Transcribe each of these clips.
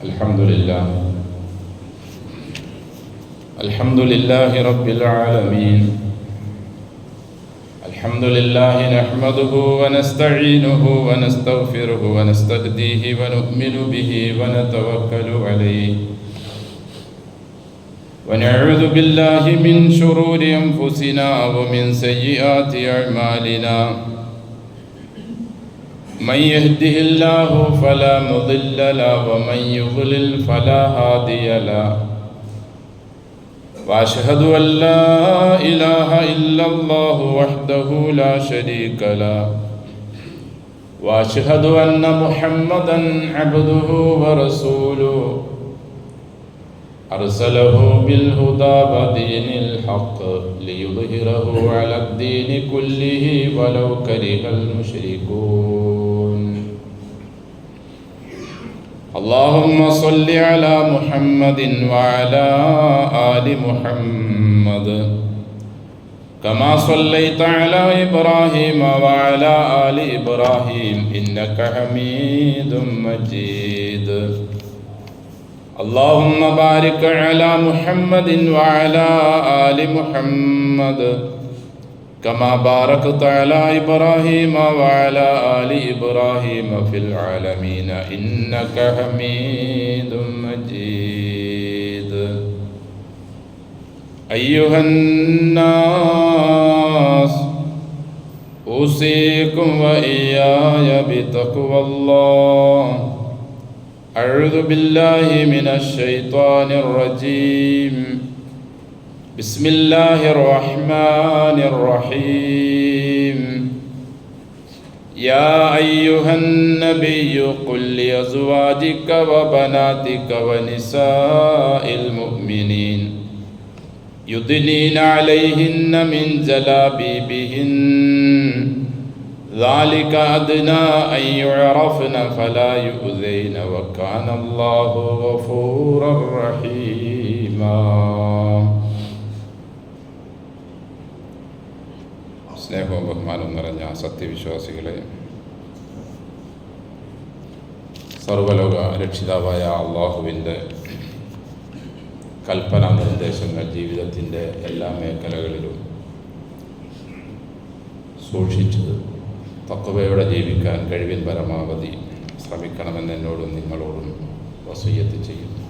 الحمد لله رب العالمين. الحمد لله نحمده ونستعينه ونستغفره ونستهديه ونؤمن به ونتوكل عليه ونعوذ بالله من شرور أنفسنا ومن سيئات أعمالنا. من يهده الله فلا مضل له ومن يضلل فلا هادي له. وأشهد أن لا إله إلا الله وحده لا شريك له. وأشهد أن محمدا عبده ورسوله أرسله بالهدى ودين الحق ليظهره على الدين كله ولو كره المشركون. اللهم صل على محمد وعلى آل محمد كما صليت على إبراهيم وعلى آل إبراهيم إنك حميد مجيد. اللهم بارك على محمد وعلى آل محمد كما باركت على إبراهيم وعلى آل إبراهيم في العالمين إنك حميد مجيد. أيها الناس أوصيكم وإياي بتقوى الله. أعوذ بالله من الشيطان الرجيم. بسم الله الرحمن الرحيم. يا أيها النبي قل لأزواجك وبناتك ونساء المؤمنين يدنين عليهن من جلابيبهن ذلك أدنى أن يعرفن فلا يؤذين وكان الله غفورا رحيما. സ്നേഹവും ബഹുമാനവും നിറഞ്ഞ സത്യവിശ്വാസികളെ, സർവലോക രക്ഷിതാവായ അള്ളാഹുവിൻ്റെ കൽപ്പനാ നിർദ്ദേശങ്ങൾ ജീവിതത്തിൻ്റെ എല്ലാ മേഖലകളിലും സൂക്ഷിച്ച് തഖ്വയോടെ ജീവിക്കാൻ കഴിവിൻ പരമാവധി ശ്രമിക്കണമെന്ന് എന്നോടും നിങ്ങളോടും വസിയ്യത്ത് ചെയ്യുന്നു.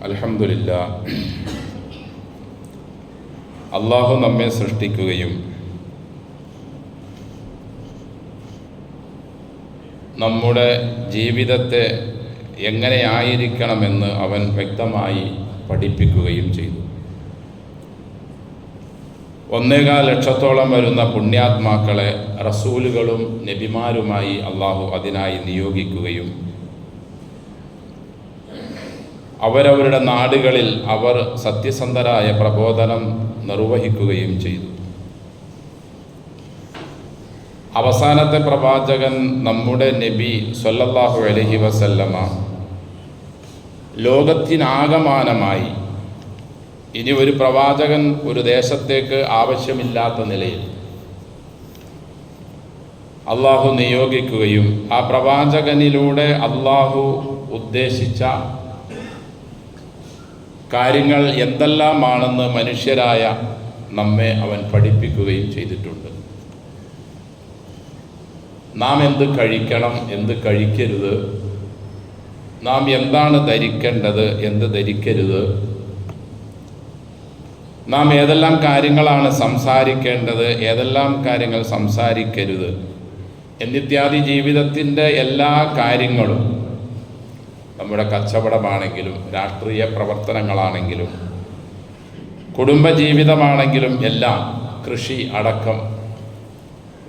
അൽഹംദുലില്ലാഹ്, അള്ളാഹു നമ്മെ സൃഷ്ടിക്കുകയും നമ്മുടെ ജീവിതത്തെ എങ്ങനെയായിരിക്കണമെന്ന് അവൻ വ്യക്തമായി പഠിപ്പിക്കുകയും ചെയ്തു. 1.25 ലക്ഷത്തോളം വരുന്ന പുണ്യാത്മാക്കളെ റസൂലുകളും നബിമാരുമായി അള്ളാഹു അതിനായി നിയോഗിക്കുകയും അവരവരുടെ നാടുകളിൽ അവർ സത്യസന്ധരായ പ്രബോധനം നിർവഹിക്കുകയും ചെയ്തു. അവസാനത്തെ പ്രവാചകൻ നമ്മുടെ നബി സ്വല്ലല്ലാഹു അലൈഹി വസല്ലമ ലോകത്തിനാകമാനമായി ഇനി ഒരു പ്രവാചകൻ ഒരു ദേശത്തേക്ക് ആവശ്യമില്ലാത്ത നിലയിൽ അള്ളാഹു നിയോഗിക്കുകയും ആ പ്രവാചകനിലൂടെ അള്ളാഹു ഉദ്ദേശിച്ച കാര്യങ്ങൾ എന്തെല്ലാമാണെന്ന് മനുഷ്യരായ നമ്മെ അവൻ പഠിപ്പിക്കുകയും ചെയ്തിട്ടുണ്ട്. നാം എന്ത് കഴിക്കണം, എന്ത് കഴിക്കരുത്, നാം എന്താണ് ധരിക്കേണ്ടത്, എന്ത് ധരിക്കരുത്, നാം ഏതെല്ലാം കാര്യങ്ങളാണ് സംസാരിക്കേണ്ടത്, ഏതെല്ലാം കാര്യങ്ങൾ സംസാരിക്കരുത് എന്നിത്യാദി ജീവിതത്തിൻ്റെ എല്ലാ കാര്യങ്ങളും, നമ്മുടെ കച്ചവടമാണെങ്കിലും രാഷ്ട്രീയ പ്രവർത്തനങ്ങളാണെങ്കിലും കുടുംബജീവിതമാണെങ്കിലും എല്ലാം, കൃഷി അടക്കം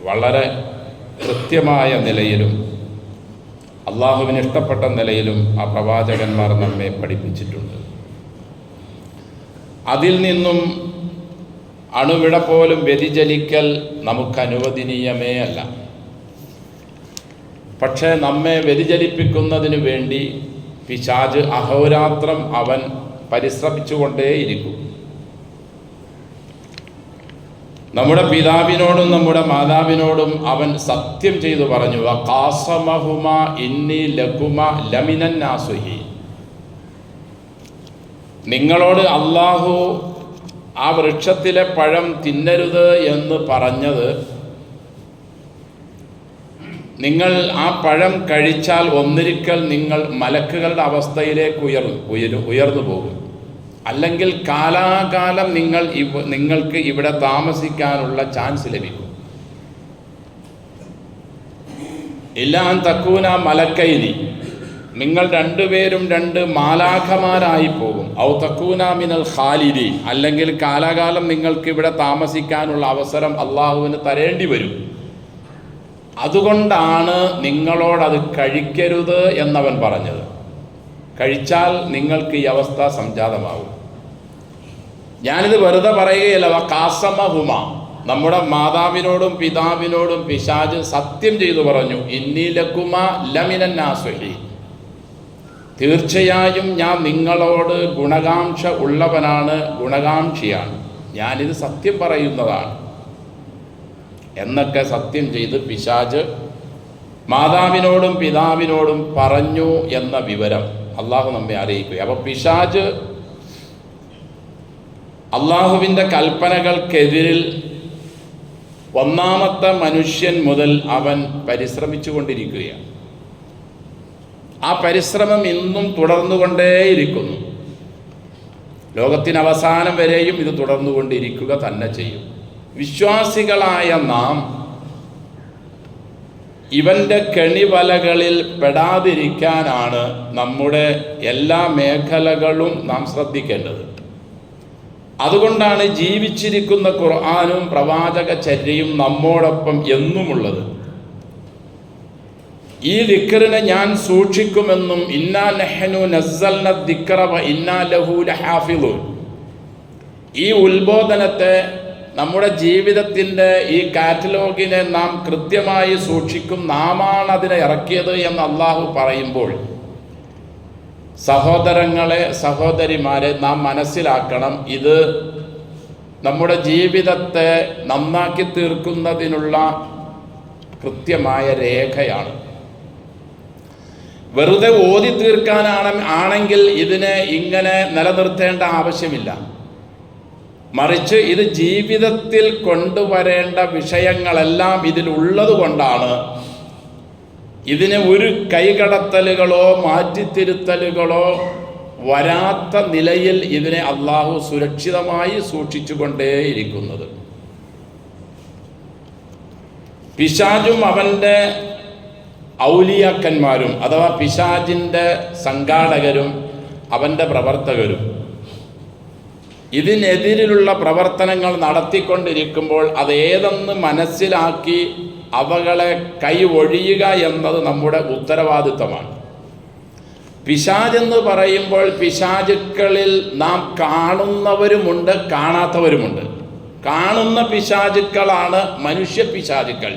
വളരെ കൃത്യമായ നിലയിലും അള്ളാഹുവിന് ഇഷ്ടപ്പെട്ട നിലയിലും ആ പ്രവാചകന്മാർ നമ്മെ പഠിപ്പിച്ചിട്ടുണ്ട്. അതിൽ നിന്നും അണുവിട പോലും വ്യതിചലിക്കൽ നമുക്ക് അനുവദനീയമേ അല്ല. പക്ഷേ നമ്മെ വ്യതിചലിപ്പിക്കുന്നതിന് വേണ്ടി പിശാച് അഹോരാത്രം അവൻ പരിശ്രമിച്ചുകൊണ്ടേയിരിക്കും. നമ്മുടെ പിതാവിനോടും നമ്മുടെ മാതാവിനോടും അവൻ സത്യം ചെയ്തു പറഞ്ഞു, വഖാസമഹുമ ഇന്നി ലകുമ ലമിനൻ നാസിഹി. നിങ്ങളോട് അള്ളാഹു ആ വൃക്ഷത്തിലെ പഴം തിന്നരുത് എന്ന് പറഞ്ഞത്, നിങ്ങൾ ആ പഴം കഴിച്ചാൽ ഒന്നിരിക്കൽ നിങ്ങൾ മലക്കുകളുടെ അവസ്ഥയിലേക്ക് ഉയർന്നു പോകും, അല്ലെങ്കിൽ കാലാകാലം നിങ്ങൾക്ക് ഇവിടെ താമസിക്കാനുള്ള ചാൻസ് ലഭിക്കും. ഇല്ലാൻ തക്കൂന മലക്കൈനി, നിങ്ങൾ രണ്ടുപേരും രണ്ട് മാലാഖമാരായി പോകും. ഔ തക്കൂന മിനൽ ഖാലിദി, അല്ലെങ്കിൽ കാലാകാലം നിങ്ങൾക്ക് ഇവിടെ താമസിക്കാനുള്ള അവസരം അള്ളാഹുവിന് തരേണ്ടി വരും. അതുകൊണ്ടാണ് നിങ്ങളോടത് കഴിക്കരുത് എന്നവൻ പറഞ്ഞത്. കഴിച്ചാൽ നിങ്ങൾക്ക് ഈ അവസ്ഥ സംജാതമാകും. ഞാനിത് വെറുതെ പറയുകയല്ല. വഖാസമഹുമ, നമ്മുടെ മാതാവിനോടും പിതാവിനോടും പിശാച് സത്യം ചെയ്തു പറഞ്ഞു, ഇന്നി ലകുമ ലമിനൻ നാസിഹി, തീർച്ചയായും ഞാൻ നിങ്ങളോട് ഗുണകാംക്ഷ ഉള്ളവനാണ്, ഗുണകാംക്ഷിയാണ്, ഞാനിത് സത്യം പറയുന്നതാണ് എന്നൊക്കെ സത്യം ചെയ്ത് പിശാച് മാതാവിനോടും പിതാവിനോടും പറഞ്ഞു എന്ന വിവരം അള്ളാഹു നമ്മെ അറിയിക്കുക. അപ്പോൾ പിശാച് അള്ളാഹുവിൻ്റെ കൽപ്പനകൾക്കെതിരിൽ ഒന്നാമത്തെ മനുഷ്യൻ മുതൽ അവൻ പരിശ്രമിച്ചു കൊണ്ടിരിക്കുകയാണ്. ആ പരിശ്രമം ഇന്നും തുടർന്നുകൊണ്ടേയിരിക്കുന്നു. ലോകത്തിന് അവസാനം വരെയും ഇത് തുടർന്നുകൊണ്ടിരിക്കുക തന്നെ ചെയ്യും. വിശ്വാസികളായ നാം ഇവൻ്റെ കെണിവലകളിൽ പെടാതിരിക്കാനാണ് നമ്മുടെ എല്ലാ മേഖലകളും നാം ശ്രദ്ധിക്കേണ്ടത്. അതുകൊണ്ടാണ് ജീവിച്ചിരിക്കുന്ന ഖുർആനും പ്രവാചക ചര്യയും നമ്മോടൊപ്പം എന്നുമുള്ളത്. ഈ ദിക്റിനെ ഞാൻ സൂക്ഷിക്കുമെന്നും ഇന്നാ നഹ്നു നസ്സൽന ദിക്റ വ ഇന്നാ ലഹു ലഹാഫിളൂൻ, ഈ ഉത്ബോധനത്തെ, നമ്മുടെ ജീവിതത്തിൻ്റെ ഈ കാറ്റലോഗിനെ നാം കൃത്യമായി സൂക്ഷിക്കും, നാമാണ് അതിനെ ഇറക്കിയത് എന്ന് അള്ളാഹു പറയുമ്പോൾ, സഹോദരങ്ങളെ സഹോദരിമാരെ, നാം മനസ്സിലാക്കണം, ഇത് നമ്മുടെ ജീവിതത്തെ നന്നാക്കി തീർക്കുന്നതിനുള്ള കൃത്യമായ രേഖയാണ്. വെറുതെ ഓതി തീർക്കാനാണെങ്കിൽ ഇതിനെ ഇങ്ങനെ നിലനിർത്തേണ്ട ആവശ്യമില്ല. മറിച്ച് ഇത് ജീവിതത്തിൽ കൊണ്ടുവരേണ്ട വിഷയങ്ങളെല്ലാം ഇതിലുള്ളത് കൊണ്ടാണ് ഇതിന് ഒരു കൈകടത്തലുകളോ മാറ്റിത്തിരുത്തലുകളോ വരാത്ത നിലയിൽ ഇതിനെ അള്ളാഹു സുരക്ഷിതമായി സൂക്ഷിച്ചുകൊണ്ടേയിരിക്കുന്നത്. പിശാചും അവൻ്റെ ഔലിയാക്കന്മാരും, അഥവാ പിശാചിൻ്റെ സംഘാടകരും അവൻ്റെ പ്രവർത്തകരും ഇതിനെതിരിലുള്ള പ്രവർത്തനങ്ങൾ നടത്തിക്കൊണ്ടിരിക്കുമ്പോൾ അതേതെന്ന് മനസ്സിലാക്കി അവകളെ കൈ ഒഴിയുക എന്നത് നമ്മുടെ ഉത്തരവാദിത്തമാണ്. പിശാചെന്ന് പറയുമ്പോൾ പിശാചുക്കളിൽ നാം കാണുന്നവരുമുണ്ട്, കാണാത്തവരുമുണ്ട്. കാണുന്ന പിശാചുക്കളാണ് മനുഷ്യ പിശാചുക്കൾ.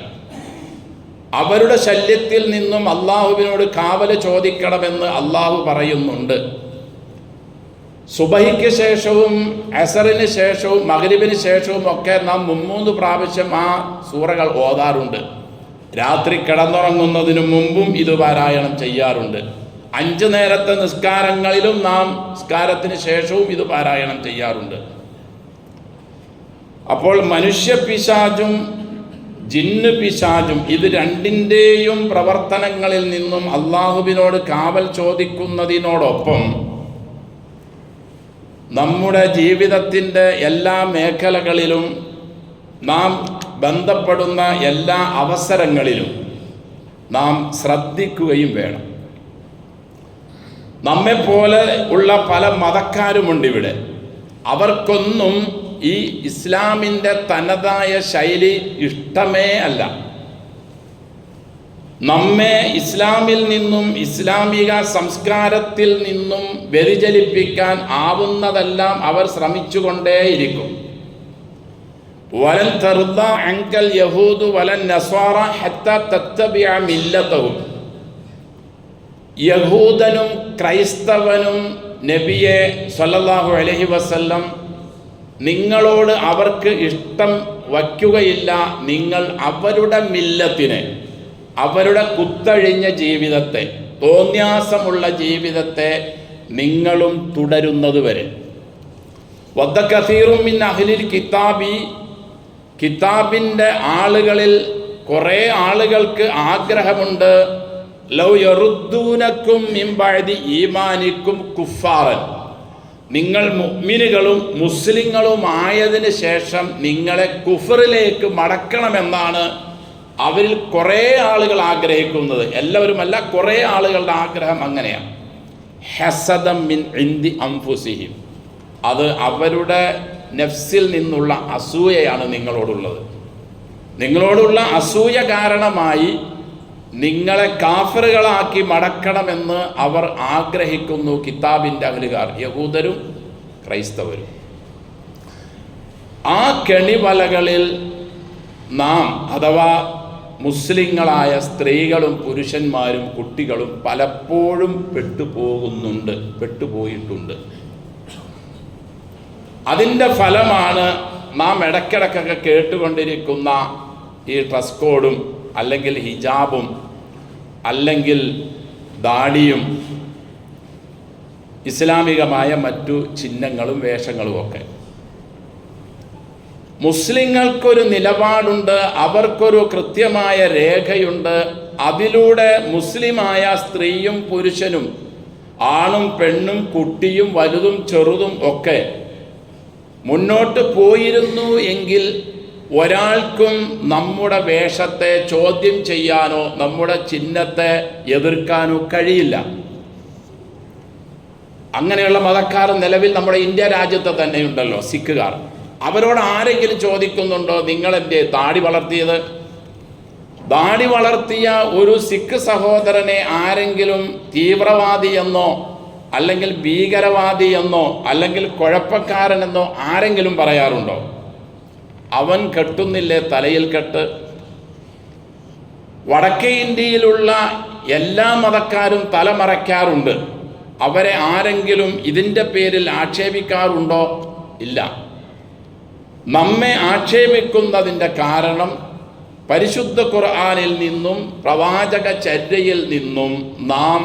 അവരുടെ ശല്യത്തിൽ നിന്നും അള്ളാഹുവിനോട് കാവല് ചോദിക്കണമെന്ന് അള്ളാഹു പറയുന്നുണ്ട്. സുബഹിക്ക് ശേഷവും അസറിന് ശേഷവും മഗ്രിബിന് ശേഷവും ഒക്കെ നാം 3 പ്രാവശ്യം ആ സൂറകൾ ഓതാറുണ്ട്. രാത്രി കിടന്നുറങ്ങുന്നതിനു മുമ്പും ഇത് പാരായണം ചെയ്യാറുണ്ട്. 5 നേരത്തെ നിസ്കാരങ്ങളിലും നാം നിസ്കാരത്തിന് ശേഷവും ഇത് പാരായണം ചെയ്യാറുണ്ട്. അപ്പോൾ മനുഷ്യ പിശാചും ജിന്ന് പിശാചും ഇത് രണ്ടിൻ്റെയും പ്രവർത്തനങ്ങളിൽ നിന്നും അള്ളാഹുവിനോട് കാവൽ ചോദിക്കുന്നതിനോടൊപ്പം നമ്മുടെ ജീവിതത്തിൻ്റെ എല്ലാ മേഖലകളിലും നാം ബന്ധപ്പെടുന്ന എല്ലാ അവസരങ്ങളിലും നാം ശ്രദ്ധിക്കുകയും വേണം. നമ്മെപ്പോലെ ഉള്ള പല മതക്കാരുമുണ്ട് ഇവിടെ. അവർക്കൊന്നും ഈ ഇസ്ലാമിൻ്റെ തനതായ ശൈലി ഇഷ്ടമേ അല്ല. നമ്മെ ഇസ്ലാമിൽ നിന്നും ഇസ്ലാമിക സംസ്കാരത്തിൽ നിന്നും വ്യതിചലിപ്പിക്കാൻ ആവുന്നതെല്ലാം അവർ ശ്രമിച്ചുകൊണ്ടേയിരിക്കും. വലൻ തർദ അൻകൽ യഹൂദു വലൻ നസ്വാറ ഹത്താ തത്തബിഅ മില്ലതഹും. യഹൂദനും ക്രൈസ്തവനും നബിയെ സല്ലല്ലാഹു അലൈഹി വസല്ലം നിങ്ങളോട് അവർക്ക് ഇഷ്ടം വയ്ക്കുകയില്ല. നിങ്ങൾ അവരുടെ മില്ലത്തിനെ, അവരുടെ കുത്തഴിഞ്ഞ ജീവിതത്തെ, തോന്യാസമുള്ള ജീവിതത്തെ നിങ്ങളും തുടരുന്നത് വരെ. വദ്ദ കസീറും മിൻ അഹ്ലിൽ കിതാബി, കിതാബിൻ്റെ ആളുകളിൽ കുറേ ആളുകൾക്ക് ആഗ്രഹമുണ്ട്, ലൗ യറുദ്ദൂനക്കും മിൻ ബഅദി ഈമാനിക്കും കുഫാറൻ, നിങ്ങൾ മുഅ്മിനുകളും മുസ്ലിങ്ങളും ആയതിന് ശേഷം നിങ്ങളെ കുഫറിലേക്ക് മടക്കണമെന്നാണ് അവരിൽ കുറേ ആളുകൾ ആഗ്രഹിക്കുന്നത്. എല്ലാവരുമല്ല, കുറേ ആളുകളുടെ ആഗ്രഹം അങ്ങനെയാണ്. ഹസദം മിൻ ഇൻദി അൻഫുസിഹിം, അത് അവരുടെ നഫ്സിൽ നിന്നുള്ള അസൂയയാണ് നിങ്ങളോടുള്ളത്. നിങ്ങളോടുള്ള അസൂയ കാരണമായി നിങ്ങളെ കാഫറുകളാക്കി മടക്കണമെന്ന് അവർ ആഗ്രഹിക്കുന്നു. കിതാബിൻ്റെ അഹ്ലുകാർ, യഹൂദരും ക്രൈസ്തവരും. ആ കെണിവലകളിൽ നാം അഥവാ മുസ്ലിങ്ങളായ സ്ത്രീകളും പുരുഷന്മാരും കുട്ടികളും പലപ്പോഴും പെട്ടുപോയിട്ടുണ്ട്. അതിൻ്റെ ഫലമാണ് നാം ഇടയ്ക്കിടയ്ക്കൊക്കെ കേട്ടുകൊണ്ടിരിക്കുന്ന ഈ ഡ്രസ് കോഡും അല്ലെങ്കിൽ ഹിജാബും അല്ലെങ്കിൽ ദാടിയും ഇസ്ലാമികമായ മറ്റു ചിഹ്നങ്ങളും വേഷങ്ങളുമൊക്കെ. മുസ്ലിങ്ങൾക്കൊരു നിലപാടുണ്ട്, അവർക്കൊരു കൃത്യമായ രേഖയുണ്ട്. അതിലൂടെ മുസ്ലിമായ സ്ത്രീയും പുരുഷനും, ആണും പെണ്ണും കുട്ടിയും വലുതും ചെറുതും ഒക്കെ മുന്നോട്ട് പോയിരുന്നു എങ്കിൽ ഒരാൾക്കും നമ്മുടെ വേഷത്തെ ചോദ്യം ചെയ്യാനോ നമ്മുടെ ചിഹ്നത്തെ എതിർക്കാനോ കഴിയില്ല. അങ്ങനെയുള്ള മതക്കാർ നിലവിൽ നമ്മുടെ ഇന്ത്യ രാജ്യത്ത് തന്നെയുണ്ടല്ലോ, സിഖുകാർ. അവരോട് ആരെങ്കിലും ചോദിക്കുന്നുണ്ടോ, നിങ്ങളെന്തേ താടി വളർത്തിയത്? താടി വളർത്തിയ ഒരു സിഖ് സഹോദരനെ ആരെങ്കിലും തീവ്രവാദിയെന്നോ അല്ലെങ്കിൽ ഭീകരവാദിയെന്നോ അല്ലെങ്കിൽ കുഴപ്പക്കാരനെന്നോ ആരെങ്കിലും പറയാറുണ്ടോ? അവൻ കെട്ടുന്നില്ലേ തലയിൽ കെട്ട്? വടക്കേ ഇന്ത്യയിലുള്ള എല്ലാ മതക്കാരും തലമറയ്ക്കാറുണ്ട്. അവരെ ആരെങ്കിലും ഇതിൻ്റെ പേരിൽ ആക്ഷേപിക്കാറുണ്ടോ? ഇല്ല. നമ്മെ ആക്ഷേപിക്കുന്നതിൻ്റെ കാരണം പരിശുദ്ധ ഖുർആനിൽ നിന്നും പ്രവാചക ചര്യയിൽ നിന്നും നാം,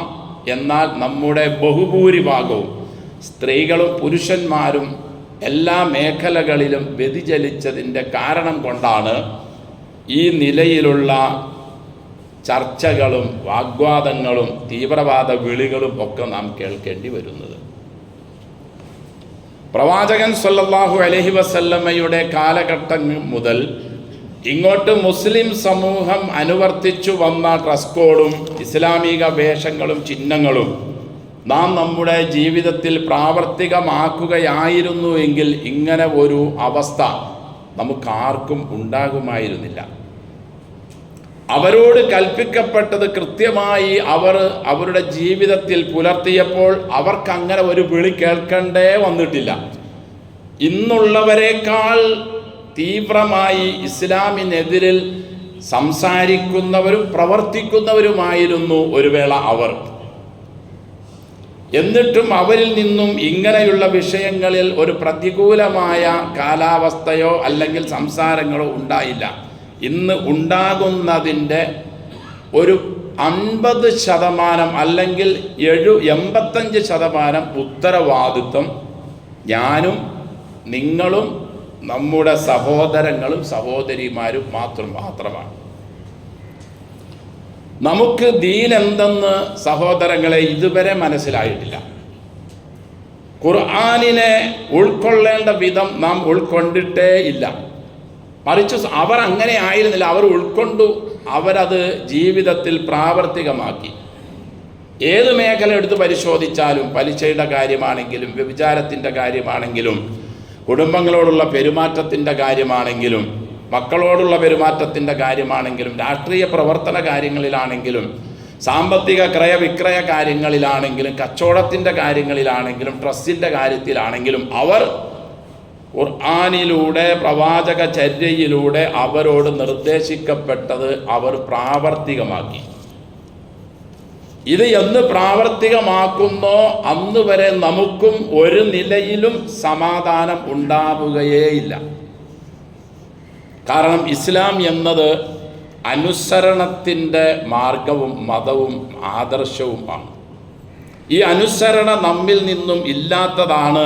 എന്നാൽ നമ്മുടെ ബഹുഭൂരിഭാഗവും സ്ത്രീകളും പുരുഷന്മാരും എല്ലാ മേഖലകളിലും വ്യതിചലിച്ചതിൻ്റെ കാരണം കൊണ്ടാണ് ഈ നിലയിലുള്ള ചർച്ചകളും വാഗ്വാദങ്ങളും തീവ്രവാദ വിളികളും ഒക്കെ നാം കേൾക്കേണ്ടി വരുന്നത്. പ്രവാചകൻ സല്ലല്ലാഹു അലൈഹി വസല്ലമയുടെ കാലഘട്ടം മുതൽ ഇങ്ങോട്ട് മുസ്ലിം സമൂഹം അനുവർത്തിച്ചു വന്ന ഡ്രസ് കോഡും ഇസ്ലാമിക വേഷങ്ങളും ചിഹ്നങ്ങളും നാം നമ്മുടെ ജീവിതത്തിൽ പ്രാവർത്തികമാക്കുകയായിരുന്നു എങ്കിൽ ഇങ്ങനെ ഒരു അവസ്ഥ നമുക്കാർക്കും ഉണ്ടാകുമായിരുന്നില്ല. അവരോട് കൽപ്പിക്കപ്പെട്ടത് കൃത്യമായി അവർ അവരുടെ ജീവിതത്തിൽ പുലർത്തിയപ്പോൾ അവർക്കങ്ങനെ ഒരു വിളി കേൾക്കേണ്ടേ വന്നിട്ടില്ല. ഇന്നുള്ളവരെക്കാൾ തീവ്രമായി ഇസ്ലാമിനെതിരിൽ സംസാരിക്കുന്നവരും പ്രവർത്തിക്കുന്നവരുമായിരുന്നു ഒരു വേള അവർ. എന്നിട്ടും അവരിൽ നിന്നും ഇങ്ങനെയുള്ള വിഷയങ്ങളിൽ ഒരു പ്രതികൂലമായ കാലാവസ്ഥയോ അല്ലെങ്കിൽ സംസാരങ്ങളോ ഉണ്ടായില്ല. ഇന്ന് ഉണ്ടാകുന്നതിൻ്റെ ഒരു 50% അല്ലെങ്കിൽ 85% ഉത്തരവാദിത്വം ഞാനും നിങ്ങളും നമ്മുടെ സഹോദരങ്ങളും സഹോദരിമാരും മാത്രമാണ്. നമുക്ക് ദീൻ എന്തെന്ന് സഹോദരങ്ങളെ ഇതുവരെ മനസ്സിലായിട്ടില്ല. ഖുർആനിനെ ഉൾക്കൊള്ളേണ്ട വിധം നാം ഉൾക്കൊണ്ടിട്ടേ ഇല്ല. മറിച്ച് അവർ അങ്ങനെ ആയിരുന്നില്ല, അവർ ഉൾക്കൊണ്ടു, അവരത് ജീവിതത്തിൽ പ്രാവർത്തികമാക്കി. ഏത് മേഖല എടുത്ത് പരിശോധിച്ചാലും, പലിശയുടെ കാര്യമാണെങ്കിലും വ്യഭിചാരത്തിൻ്റെ കാര്യമാണെങ്കിലും കുടുംബങ്ങളോടുള്ള പെരുമാറ്റത്തിൻ്റെ കാര്യമാണെങ്കിലും മക്കളോടുള്ള പെരുമാറ്റത്തിൻ്റെ കാര്യമാണെങ്കിലും രാഷ്ട്രീയ പ്രവർത്തന കാര്യങ്ങളിലാണെങ്കിലും സാമ്പത്തിക ക്രയവിക്രയ കാര്യങ്ങളിലാണെങ്കിലും കച്ചവടത്തിൻ്റെ കാര്യങ്ങളിലാണെങ്കിലും ട്രസ്റ്റിൻ്റെ കാര്യത്തിലാണെങ്കിലും അവർ ഖുർആനിലൂടെ പ്രവാചക ചര്യയിലൂടെ അവരോട് നിർദ്ദേശിക്കപ്പെട്ടത് അവർ പ്രാവർത്തികമാക്കി. ഇത് എന്ന് പ്രാവർത്തികമാക്കുന്നോ അന്ന് വരെ നമുക്കും ഒരു നിലയിലും സമാധാനം ഉണ്ടാവുകയേയില്ല. കാരണം ഇസ്ലാം എന്നത് അനുസരണത്തിൻ്റെ മാർഗവും മതവും ആദർശവുമാണ്. ഈ അനുസരണ നമ്മിൽ നിന്നും ഇല്ലാത്തതാണ്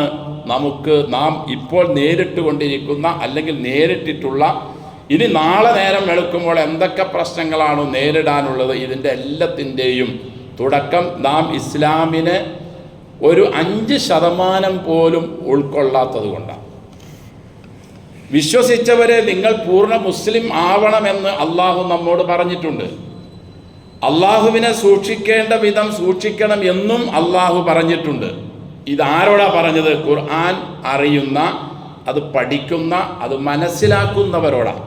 നാം ഇപ്പോൾ നേരിട്ട് കൊണ്ടിരിക്കുന്ന അല്ലെങ്കിൽ നേരിട്ടിട്ടുള്ള, ഇനി നാളെ നേരം വെളുക്കുമ്പോൾ എന്തൊക്കെ പ്രശ്നങ്ങളാണോ നേരിടാനുള്ളത്, ഇതിൻ്റെ എല്ലാത്തിൻ്റെയും തുടക്കം നാം ഇസ്ലാമിനെ ഒരു 5% പോലും ഉൾക്കൊള്ളാത്തത് കൊണ്ടാണ്. വിശ്വസിച്ചവരെ നിങ്ങൾ പൂർണ്ണ മുസ്ലിം ആവണമെന്ന് അള്ളാഹു നമ്മോട് പറഞ്ഞിട്ടുണ്ട്. അള്ളാഹുവിനെ സൂക്ഷിക്കേണ്ട വിധം സൂക്ഷിക്കണം എന്നും അള്ളാഹു പറഞ്ഞിട്ടുണ്ട്. ഇതാരോടാ പറഞ്ഞത്? ഖുർആൻ അറിയുന്ന, അത് പഠിക്കുന്ന, അത് മനസ്സിലാക്കുന്നവരോടാണ്.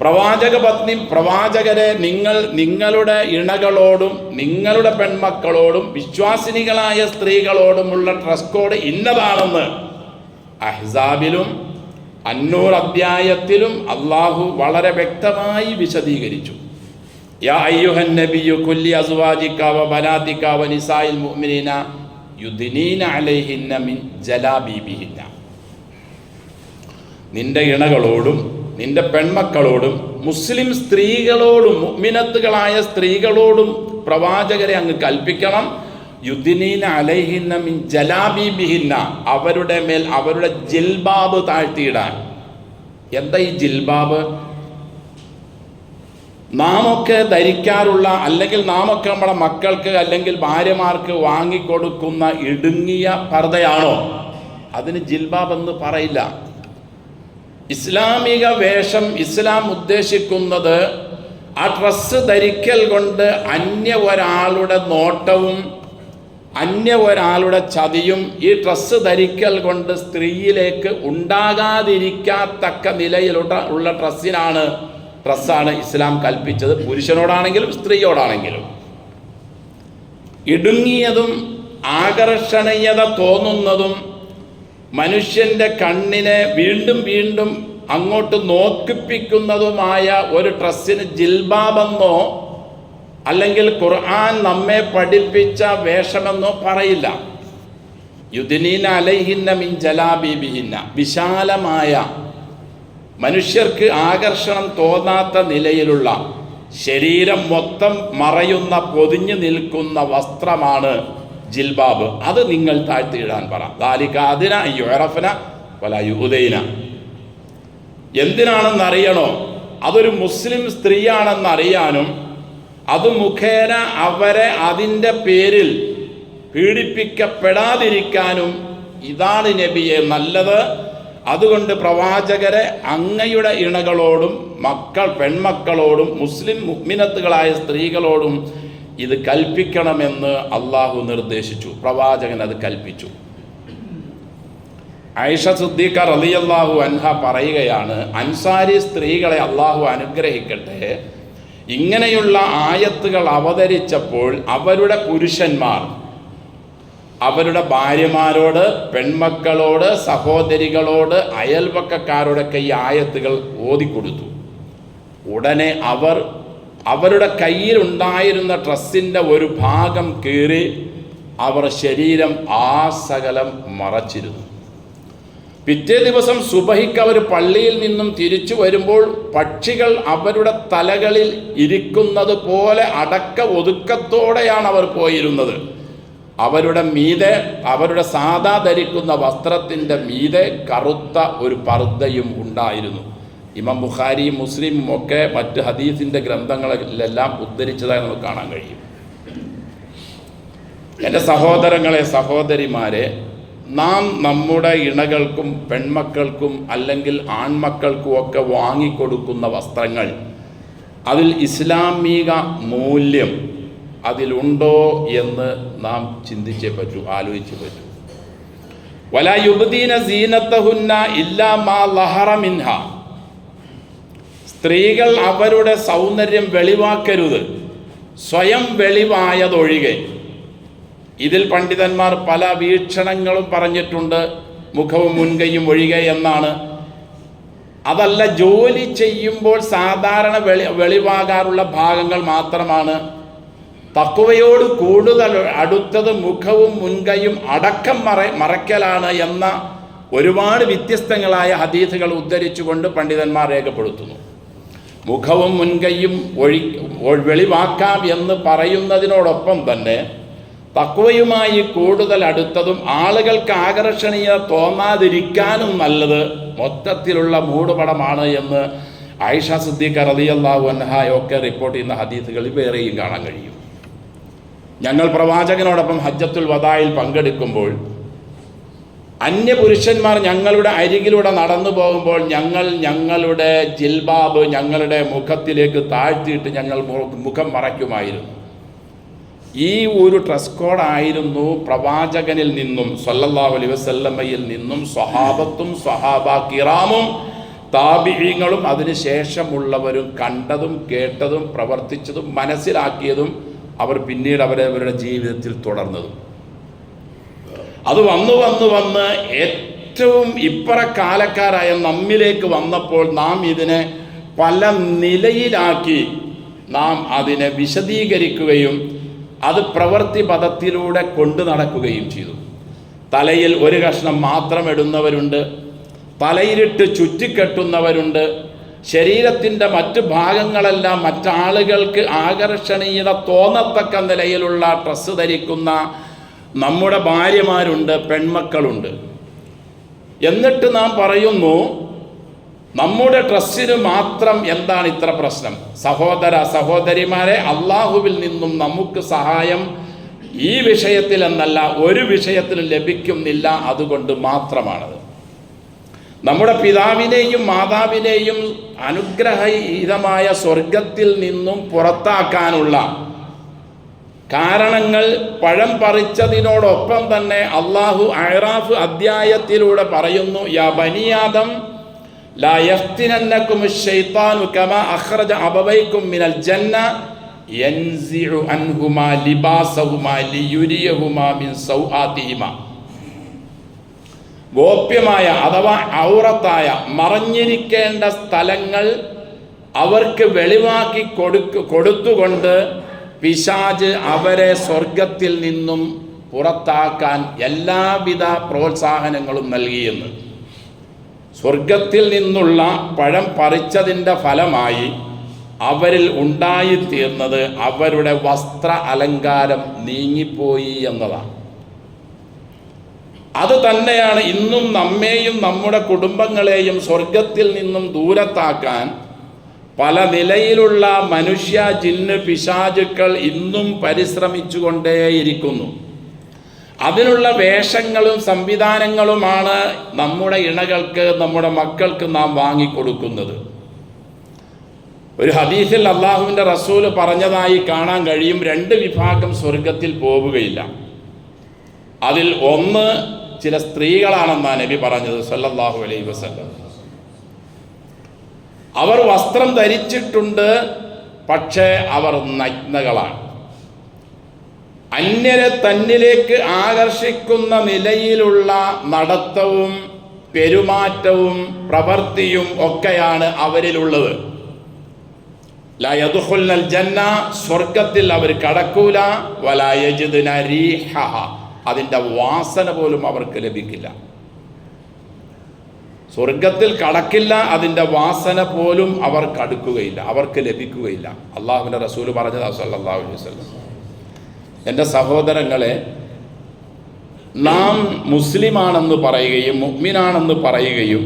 പ്രവാചക പത്നി പ്രവാചകരെ നിങ്ങൾ നിങ്ങളുടെ ഇണകളോടും നിങ്ങളുടെ പെൺമക്കളോടും വിശ്വാസിനികളായ സ്ത്രീകളോടുമുള്ള ഡ്രസ് കോഡ് ഇന്നതാണെന്ന് അഹ്സാബിലും അന്നൂർ അധ്യായത്തിലും അള്ളാഹു വളരെ വ്യക്തമായി വിശദീകരിച്ചു. യാ അയ്യുഹൻ നബിയു കുല്ലി അസ്വാജിക വ ബനാതിക വ നിസാഇൽ മുഅ്മിനീന യുദ്നീന അലൈഹിന്ന മിൻ ജലാബീബിഹിന്ന. നിന്റെ ഇണകളോടും നിന്റെ പെൺമക്കളോടും മുസ്ലിം സ്ത്രീകളോടും മുഅ്മിനത്തുകളായ സ്ത്രീകളോടും പ്രവാചകരെ അങ്ങ് കൽപ്പിക്കണം, യുദ്നീന അലൈഹിന്ന മിൻ ജലാബീബിഹിന്ന, അവരുടെ മേൽ അവരുടെ ജിൽബാബ് താഴ്ത്തിയിടാൻ. എന്താ ഈ ജിൽബാബ്? നാമൊക്കെ ധരിക്കാറുള്ള, അല്ലെങ്കിൽ നാമൊക്കെ നമ്മുടെ മക്കൾക്ക് അല്ലെങ്കിൽ ഭാര്യമാർക്ക് വാങ്ങിക്കൊടുക്കുന്ന ഇടുങ്ങിയ പർദ്ദയാണോ? അതിന് ജിൽബാബ് എന്ന് പറയില്ല. ഇസ്ലാമിക വേഷം ഇസ്ലാം ഉദ്ദേശിക്കുന്നത് ആ ഡ്രസ്സ് ധരിക്കൽ കൊണ്ട് അന്യ ഒരാളുടെ നോട്ടവും അന്യ ഒരാളുടെ ചതിയും ഈ ഡ്രസ്സ് ധരിക്കൽ കൊണ്ട് സ്ത്രീയിലേക്ക് ഉണ്ടാകാതിരിക്കത്തക്ക നിലയിലുള്ള ഡ്രസ്സാണ് ഇസ്ലാം കൽപ്പിച്ചത്, പുരുഷനോടാണെങ്കിലും സ്ത്രീയോടാണെങ്കിലും. ഇടുങ്ങിയതും ആകർഷണീയത തോന്നുന്നതും മനുഷ്യൻ്റെ കണ്ണിനെ വീണ്ടും വീണ്ടും അങ്ങോട്ട് നോക്കിപ്പിക്കുന്നതുമായ ഒരു ഡ്രസ്സിന് ജിൽബാബെന്നോ അല്ലെങ്കിൽ ഖുർആൻ നമ്മെ പഠിപ്പിച്ച വേഷമെന്നോ പറയില്ല. യുദ്നീന അലൈഹിന്ന മിൻ ജലാബീബിഹിന്ന, വിശാലമായ മനുഷ്യർക്ക് ആകർഷണം തോന്നാത്ത നിലയിലുള്ള ശരീരം മൊത്തം മറയുന്ന പൊതിഞ്ഞു നിൽക്കുന്ന വസ്ത്രമാണ് ജിൽബാബ്. അത് നിങ്ങൾ താഴ്ത്തിയിടാൻ പറ. ദാലിക അദ്ന യുഅറഫന വലാ യുഉദൈന. എന്തിനാണെന്നറിയണോ? അതൊരു മുസ്ലിം സ്ത്രീയാണെന്നറിയാനും അത് മുഖേന അവരെ അതിൻ്റെ പേരിൽ പീഡിപ്പിക്കപ്പെടാതിരിക്കാനും ഇതാണ് നബിയെ നല്ലത്. അതുകൊണ്ട് പ്രവാചകരെ അങ്ങയുടെ ഇണകളോടും പെൺമക്കളോടും മുസ്ലിം മുഅ്മിനത്തുകളായ സ്ത്രീകളോടും ഇത് കൽപ്പിക്കണമെന്ന് അള്ളാഹു നിർദ്ദേശിച്ചു. പ്രവാചകൻ അത് കൽപ്പിച്ചു. ആയിഷ സിദ്ദീഖ റളിയല്ലാഹു അൻഹ പറയുകയാണ്, അൻസാരി സ്ത്രീകളെ അള്ളാഹു അനുഗ്രഹിക്കട്ടെ, ഇങ്ങനെയുള്ള ആയത്തുകൾ അവതരിച്ചപ്പോൾ അവരുടെ പുരുഷന്മാർ അവരുടെ ഭാര്യമാരോട്, പെൺമക്കളോട്, സഹോദരികളോട്, അയൽപക്കക്കാരോടൊക്കെ ഈ ആയത്തുകൾ ഓതിക്കൊടുത്തു. ഉടനെ അവരുടെ കയ്യിലുണ്ടായിരുന്ന ഡ്രസ്സിൻ്റെ ഒരു ഭാഗം കീറി അവർ ശരീരം ആസകലം മറച്ചിരുന്നു. പിറ്റേ ദിവസം സുബഹിക്ക് അവർ പള്ളിയിൽ നിന്നും തിരിച്ചു വരുമ്പോൾ പക്ഷികൾ അവരുടെ തലകളിൽ ഇരിക്കുന്നത് പോലെ അടക്ക ഒതുക്കത്തോടെയാണ് അവർ പോയിരുന്നത്. അവരുടെ മീതെ, അവരുടെ സാദാ ധരിക്കുന്ന വസ്ത്രത്തിൻ്റെ മീതെ കറുത്ത ഒരു പർദ്ദയും ഉണ്ടായിരുന്നു. ഇമാം ബുഖാരിയും മുസ്ലിമും ഒക്കെ മറ്റ് ഹദീസിൻ്റെ ഗ്രന്ഥങ്ങളിലെല്ലാം ഉദ്ധരിച്ചതായി നമുക്ക് കാണാൻ കഴിയും. എൻ്റെ സഹോദരങ്ങളെ, സഹോദരിമാരെ, നാം നമ്മുടെ ഇണകൾക്കും പെൺമക്കൾക്കും അല്ലെങ്കിൽ ആൺമക്കൾക്കും ഒക്കെ വാങ്ങിക്കൊടുക്കുന്ന വസ്ത്രങ്ങൾ, അതിൽ ഇസ്ലാമിക മൂല്യം അതിലുണ്ടോ എന്ന് നാം ചിന്തിച്ചേ പറ്റൂ, ആലോചിച്ചേ പറ്റൂ. വലാ യുബ്ദീന സീനത്തഹുന്ന ഇല്ലാ മാ ലഹറ മിൻഹ. സ്ത്രീകൾ അവരുടെ സൗന്ദര്യം വെളിവാക്കരുത്, സ്വയം വെളിവായതൊഴികെ. ഇതിൽ പണ്ഡിതന്മാർ പല വീക്ഷണങ്ങളും പറഞ്ഞിട്ടുണ്ട്. മുഖവും മുൻകൈയും ഒഴികെ എന്നാണ്. അതല്ല, ജോലി ചെയ്യുമ്പോൾ സാധാരണ വെളിവാകാറുള്ള ഭാഗങ്ങൾ മാത്രമാണ്. തഖ്വയോട് കൂടുതൽ അടുത്തത് മുഖവും മുൻകൈയും അടക്കം മറയ്ക്കലാണ് എന്ന ഒരുപാട് വ്യത്യസ്തങ്ങളായ ഹദീസുകൾ ഉദ്ധരിച്ചുകൊണ്ട് പണ്ഡിതന്മാർ രേഖപ്പെടുത്തുന്നു. മുഖവും മുൻകൈയും വെളിവാക്കാം എന്ന് പറയുന്നതിനോടൊപ്പം തന്നെ തഖ്വയുമായി കൂടുതൽ അടുത്തതും ആളുകൾക്ക് ആകർഷണീയത തോന്നാതിരിക്കാനും നല്ലത് മൊത്തത്തിലുള്ള മൂടുപടമാണ് എന്ന് ആയിഷ സിദ്ദീഖ റളിയല്ലാഹു അൻഹയൊക്കെ റിപ്പോർട്ട് ചെയ്യുന്ന ഹദീസുകളിൽ വേറെയും കാണാൻ കഴിയും. ഞങ്ങൾ പ്രവാചകനോടൊപ്പം ഹജ്ജത്തുൽ വദായിൽ പങ്കെടുക്കുമ്പോൾ അന്യപുരുഷന്മാർ ഞങ്ങളുടെ അരികിലൂടെ നടന്നു പോകുമ്പോൾ ഞങ്ങളുടെ ജിൽബാബ് ഞങ്ങളുടെ മുഖത്തിലേക്ക് താഴ്ത്തിയിട്ട് ഞങ്ങൾ മുഖം മറയ്ക്കുമായിരുന്നു. ഈ ഒരു ഡ്രസ് കോഡായിരുന്നു പ്രവാചകനിൽ നിന്നും സല്ലല്ലാഹു അലൈഹി വസല്ലമയിൽ നിന്നും സ്വഹാബത്തും സ്വഹാബ കിറാമും താബിഈങ്ങളും അതിനുശേഷമുള്ളവരും കണ്ടതും കേട്ടതും പ്രവർത്തിച്ചതും മനസ്സിലാക്കിയതും അവർ പിന്നീട് അവരവരുടെ ജീവിതത്തിൽ തുടർന്നതും. അത് വന്ന് ഏറ്റവും ഇപ്പറക്കാലക്കാരായ നമ്മിലേക്ക് വന്നപ്പോൾ നാം ഇതിനെ പല നിലയിലാക്കി നാം അതിനെ വിശദീകരിക്കുകയും അത് പ്രവൃത്തി പദത്തിലൂടെ കൊണ്ടു നടക്കുകയും ചെയ്തു. തലയിൽ ഒരു കഷ്ണം മാത്രം ഇടുന്നവരുണ്ട്, തലയിലിട്ട് ചുറ്റിക്കെട്ടുന്നവരുണ്ട്, ശരീരത്തിൻ്റെ മറ്റു ഭാഗങ്ങളെല്ലാം മറ്റാളുകൾക്ക് ആകർഷണീയത തോന്നത്തക്ക നിലയിലുള്ള ഡ്രസ്സ് ധരിക്കുന്ന നമ്മുടെ ഭാര്യമാരുണ്ട്, പെൺമക്കളുണ്ട്. എന്നിട്ട് നാം പറയുന്നു നമ്മുടെ ഡ്രസ്സിന് മാത്രം എന്താണ് ഇത്ര പ്രശ്നം? സഹോദരിമാരെ, അള്ളാഹുവിൽ നിന്നും നമുക്ക് സഹായം ഈ വിഷയത്തിൽ എന്നല്ല ഒരു വിഷയത്തിലും ലഭിക്കുന്നില്ല. അതുകൊണ്ട് മാത്രമാണത്. നമ്മുടെ പിതാവിനെയും മാതാവിനെയും അനുഗ്രഹീതമായ സ്വർഗത്തിൽ നിന്നും പുറത്താക്കാനുള്ള കാരണങ്ങൾ പഴം പറിച്ചതിനോടൊപ്പം തന്നെ അള്ളാഹു അഅറാഫ് അധ്യായത്തിലൂടെ പറയുന്നു, യാ ബനിയാദം ലാ യഫ്തിനന്നകുമുശ് ശൈത്താനു കമാ അഖ്റജ അബവൈകും മിനൽ ജന്ന യൻസിഉ അൻഹുമാ ലിബാസഹുമാ ലിയുരിയഹുമാ മിൻ സൗആതിഹിമാ. ഗോപ്യമായ അഥവാ ഔറത്തായ മറഞ്ഞിരിക്കേണ്ട സ്ഥലങ്ങൾ അവർക്ക് വെളിവാക്കി കൊടുത്തുകൊണ്ട് പിശാച് അവരെ സ്വർഗത്തിൽ നിന്നും പുറത്താക്കാൻ എല്ലാവിധ പ്രോത്സാഹനങ്ങളും നൽകിയെന്ന്. സ്വർഗത്തിൽ നിന്നുള്ള പഴം പറിച്ചതിൻ്റെ ഫലമായി അവരിൽ ഉണ്ടായിത്തീർന്നത് അവരുടെ വസ്ത്ര അലങ്കാരം നീങ്ങിപ്പോയി എന്നതാണ്. അത് തന്നെയാണ് ഇന്നും നമ്മെയും നമ്മുടെ കുടുംബങ്ങളെയും സ്വർഗത്തിൽ നിന്നും ദൂരത്താക്കാൻ പല നിലയിലുള്ള മനുഷ്യ ജിന്ന് പിശാചുക്കൾ ഇന്നും പരിശ്രമിച്ചുകൊണ്ടേയിരിക്കുന്നു. അതിനുള്ള വേഷങ്ങളും സംവിധാനങ്ങളുമാണ് നമ്മുടെ ഇണകൾക്ക്, നമ്മുടെ മക്കൾക്ക് നാം വാങ്ങിക്കൊടുക്കുന്നത്. ഒരു ഹദീസിൽ അള്ളാഹുവിൻ്റെ റസൂല് പറഞ്ഞതായി കാണാൻ കഴിയും, 2 വിഭാഗം സ്വർഗത്തിൽ പോവുകയില്ല. അതിൽ ഒന്ന് ചില സ്ത്രീകളാണെന്നാണ് നബി പറഞ്ഞത് സല്ലല്ലാഹു അലൈഹി വസല്ലം. അവർ വസ്ത്രം ധരിച്ചിട്ടുണ്ട്, പക്ഷേ അവർ നഗ്നകളാണ്. അന്യരെ തന്നിലേക്ക് ആകർഷിക്കുന്ന നിലയിലുള്ള നടത്തവും പെരുമാറ്റവും പ്രവൃത്തിയും ഒക്കെയാണ് അവരിലുള്ളത്. ലാ യദ്ഖുൽനൽ ജന്ന, സ്വർഗത്തിൽ അവർ കടക്കൂല. വലാ യജിദ്ന റീഹഹ, അതിൻ്റെ വാസന പോലും അവർക്ക് ലഭിക്കില്ല. സ്വർഗത്തിൽ കടക്കില്ല, അതിൻ്റെ വാസന പോലും അവർക്ക് അടുക്കുകയില്ല, അവർക്ക് ലഭിക്കുകയില്ല. അള്ളാഹുവിൻ്റെ റസൂൽ പറഞ്ഞതാ സല്ലല്ലാഹു അലൈഹി വസല്ലം. എൻ്റെ സഹോദരങ്ങളെ, നാം മുസ്ലിമാണെന്ന് പറയുകയും മുഅ്മിനാണെന്ന് പറയുകയും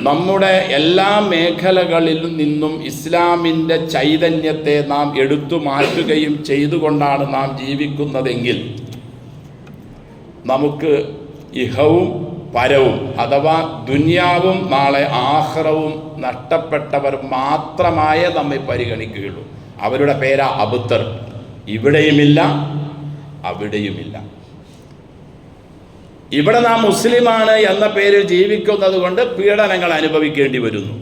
നമ്മുടെ എല്ലാ മേഖലകളിൽ നിന്നും ഇസ്ലാമിൻ്റെ ചൈതന്യത്തെ നാം എടുത്തു മാറ്റുകയും ചെയ്തുകൊണ്ടാണ് നാം ജീവിക്കുന്നതെങ്കിൽ നമുക്ക് ഇഹവും പരവും അഥവാ ദുനിയാവും നാളെ ആഖിറവും നഷ്ടപ്പെട്ടവർ മാത്രമായേ നമ്മെ പരിഗണിക്കുകയുള്ളൂ. അവരുടെ പേരാ അബ്തർ. ഇവിടെയുമില്ല, അവിടെയുമില്ല. ഇവിടെ നാം മുസ്ലിമാണ് എന്ന പേരിൽ ജീവിക്കുന്നത് കൊണ്ട് പീഡനങ്ങൾ അനുഭവിക്കേണ്ടി വരുന്നു.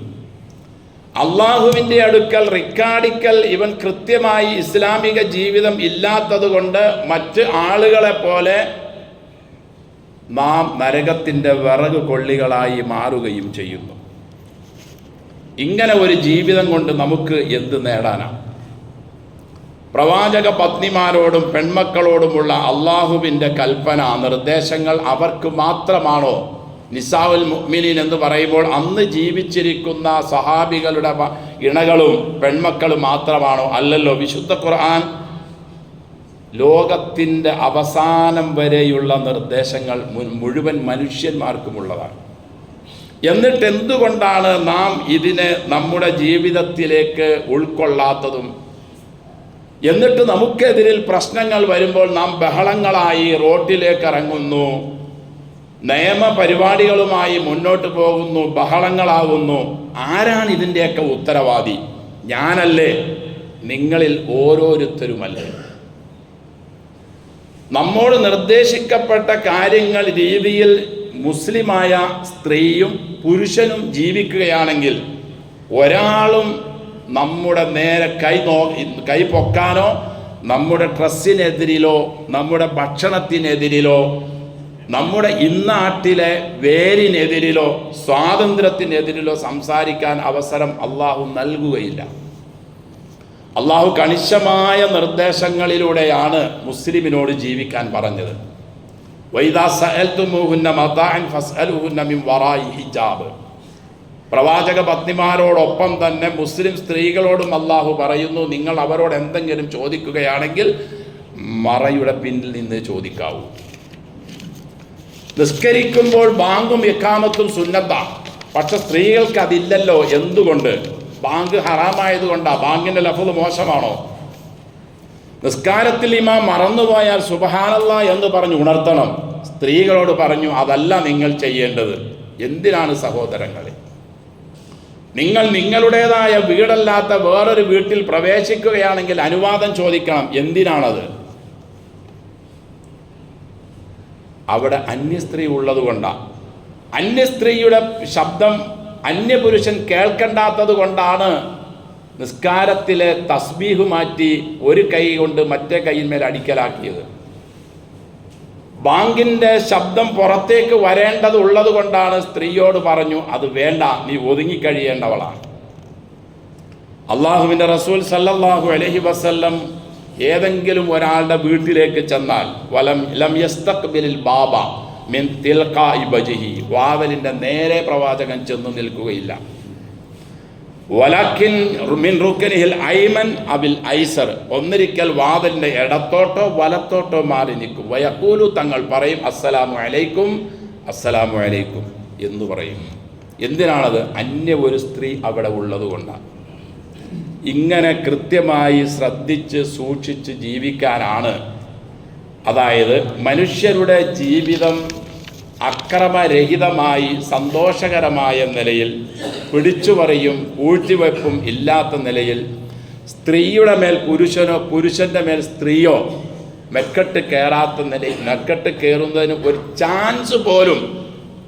അള്ളാഹുവിൻ്റെ അടുക്കൽ റിക്കാർഡിക്കൽ ഇവൻ കൃത്യമായി ഇസ്ലാമിക ജീവിതം ഇല്ലാത്തത് കൊണ്ട് മറ്റ് ആളുകളെ പോലെ നാം നരകത്തിൻ്റെ വിറക് കൊള്ളികളായി മാറുകയും ചെയ്യുന്നു. ഇങ്ങനെ ഒരു ജീവിതം കൊണ്ട് നമുക്ക് എന്ത് നേടാനാണ്? പ്രവാചക പത്നിമാരോടും പെൺമക്കളോടുമുള്ള അള്ളാഹുവിൻ്റെ കൽപ്പന നിർദ്ദേശങ്ങൾ അവർക്ക് മാത്രമാണോ നിസാഉൽ മുഅ്മിനീൻ എന്ന് പറയുമ്പോൾ അന്ന് ജീവിച്ചിരിക്കുന്ന സഹാബികളുടെ ഇണകളും പെൺമക്കളും മാത്രമാണോ? അല്ലല്ലോ. വിശുദ്ധ ഖുർആൻ ലോകത്തിൻ്റെ അവസാനം വരെയുള്ള നിർദ്ദേശങ്ങൾ മുഴുവൻ മനുഷ്യന്മാർക്കുമുള്ളതാണ്. എന്നിട്ട് എന്തുകൊണ്ടാണ് നാം ഇതിനെ നമ്മുടെ ജീവിതത്തിലേക്ക് ഉൾക്കൊള്ളാത്തതും? എന്നിട്ട് നമുക്കെതിരിൽ പ്രശ്നങ്ങൾ വരുമ്പോൾ നാം ബഹളങ്ങളായി റോട്ടിലേക്ക് ഇറങ്ങുന്നു, നിയമപരിപാടികളുമായി മുന്നോട്ട് പോകുന്നു, ബഹളങ്ങളാകുന്നു. ആരാണ് ഇതിൻ്റെയൊക്കെ ഉത്തരവാദി? ഞാനല്ലേ? നിങ്ങളിൽ ഓരോരുത്തരുമല്ലേ? നമ്മോട് നിർദ്ദേശിക്കപ്പെട്ട കാര്യങ്ങൾ രീതിയിൽ മുസ്ലിമായ സ്ത്രീയും പുരുഷനും ജീവിക്കുകയാണെങ്കിൽ ഒരാളും നമ്മുടെ നേരെ കൈ പൊക്കാനോ നമ്മുടെ ഡ്രസ്സിനെതിരിലോ നമ്മുടെ ഭക്ഷണത്തിനെതിരിലോ നമ്മുടെ ഇന്നാട്ടിലെ വേരിനെതിരിലോ സ്വാതന്ത്ര്യത്തിനെതിരിലോ സംസാരിക്കാൻ അവസരം അള്ളാഹു നൽകുകയില്ല. അള്ളാഹു കണിശമായ നിർദ്ദേശങ്ങളിലൂടെയാണ് മുസ്ലിമിനോട് ജീവിക്കാൻ പറഞ്ഞത്. വൈദാ സഅൽതുമൂഹുന്ന മതാഅൻ ഫസ്അലുഹുന്ന മിൻ വറാഇ ഹിജാബ്. പ്രവാചക പത്നിമാരോടൊപ്പം തന്നെ മുസ്ലിം സ്ത്രീകളോടും അള്ളാഹു പറയുന്നു, നിങ്ങൾ അവരോട് എന്തെങ്കിലും ചോദിക്കുകയാണെങ്കിൽ മറയുടെ പിന്നിൽ നിന്ന് ചോദിക്കാവൂ. നിസ്കരിക്കുമ്പോൾ ബാങ്കും ഇഖാമത്തും സുന്നത്താണ്. പക്ഷെ സ്ത്രീകൾക്ക് അതില്ലല്ലോ. എന്തുകൊണ്ട്? ബാങ്ക് ഹറാമായതുകൊണ്ടാണ്. ബാങ്കിൻ്റെ ലഫ്ള് മോശമാണോ? നിസ്കാരത്തിൽ ഇമാം മറന്നുപോയാൽ സുബ്ഹാനല്ലാഹ് എന്ന് പറഞ്ഞ് ഉണർത്തണം. സ്ത്രീകളോട് പറഞ്ഞു, അതല്ല നിങ്ങൾ ചെയ്യേണ്ടത്. എന്തിനാണ് സഹോദരങ്ങളെ? നിങ്ങൾ നിങ്ങളുടേതായ വീടല്ലാത്ത വേറൊരു വീട്ടിൽ പ്രവേശിക്കുകയാണെങ്കിൽ അനുവാദം ചോദിക്കണം. എന്തിനാണത്? അവിടെ അന്യസ്ത്രീ ഉള്ളത് കൊണ്ടാണ്. അന്യസ്ത്രീയുടെ ശബ്ദം അന്യപുരുഷൻ കേൾക്കണ്ടാത്തത് കൊണ്ടാണ് നിസ്കാരത്തിലെ തസ്ബീഹ് മാറ്റി ഒരു കൈ കൊണ്ട് മറ്റേ കൈയിന്മേൽ അടിക്കലാക്കിയത്. ബാങ്കിൻ്റെ ശബ്ദം പുറത്തേക്ക് വരേണ്ടത് ഉള്ളത് കൊണ്ടാണ് സ്ത്രീയോട് പറഞ്ഞു, അത് വേണ്ട, നീ ഒതുങ്ങിക്കഴിയേണ്ടവളാണ്. അള്ളാഹുവിൻ്റെ റസൂൽ സല്ലല്ലാഹു അലൈഹി വസല്ലം ഏതെങ്കിലും ഒരാളുടെ വീട്ടിലേക്ക് ചെന്നാൽ ലം യസ്തഖ്ബിലിൽ ബാബ മിൻ തിൽഖാഇ വജ്ഹിഹി, വാതിലിൻ്റെ നേരെ പ്രവാചകൻ ചെന്ന് നിൽക്കുകയില്ല. വലക്കിൻ മിൻ റുക്നിഹിൽ ഐമൻ അബിൽ ഐസർ, ഒന്നിരിക്കൽ വാതിലിൻ്റെ ഇടത്തോട്ടോ വലത്തോട്ടോ മാറി നിൽക്കും. വയഖൂലു, തങ്ങൾ പറയും, അസ്സലാമു അലൈക്കും, അസ്സലാമു അലൈക്കും എന്ന് പറയും. എന്തിനാണത്? അന്യ ഒരു സ്ത്രീ അവിടെ ഉള്ളത് കൊണ്ടാണ്. ഇങ്ങനെ കൃത്യമായി ശ്രദ്ധിച്ച് സൂക്ഷിച്ച് ജീവിക്കാനാണ്. അതായത് മനുഷ്യരുടെ ജീവിതം അക്രമരഹിതമായി സന്തോഷകരമായ നിലയിൽ പിടിച്ചുപറിയും പൂഴ്ത്തിവെപ്പും ഇല്ലാത്ത നിലയിൽ സ്ത്രീയുടെ മേൽ പുരുഷനോ പുരുഷൻ്റെ മേൽ സ്ത്രീയോ മെക്കെട്ട് കയറാത്ത നിലയിൽ, മെക്കെട്ട് കയറുന്നതിന് ഒരു ചാൻസ് പോലും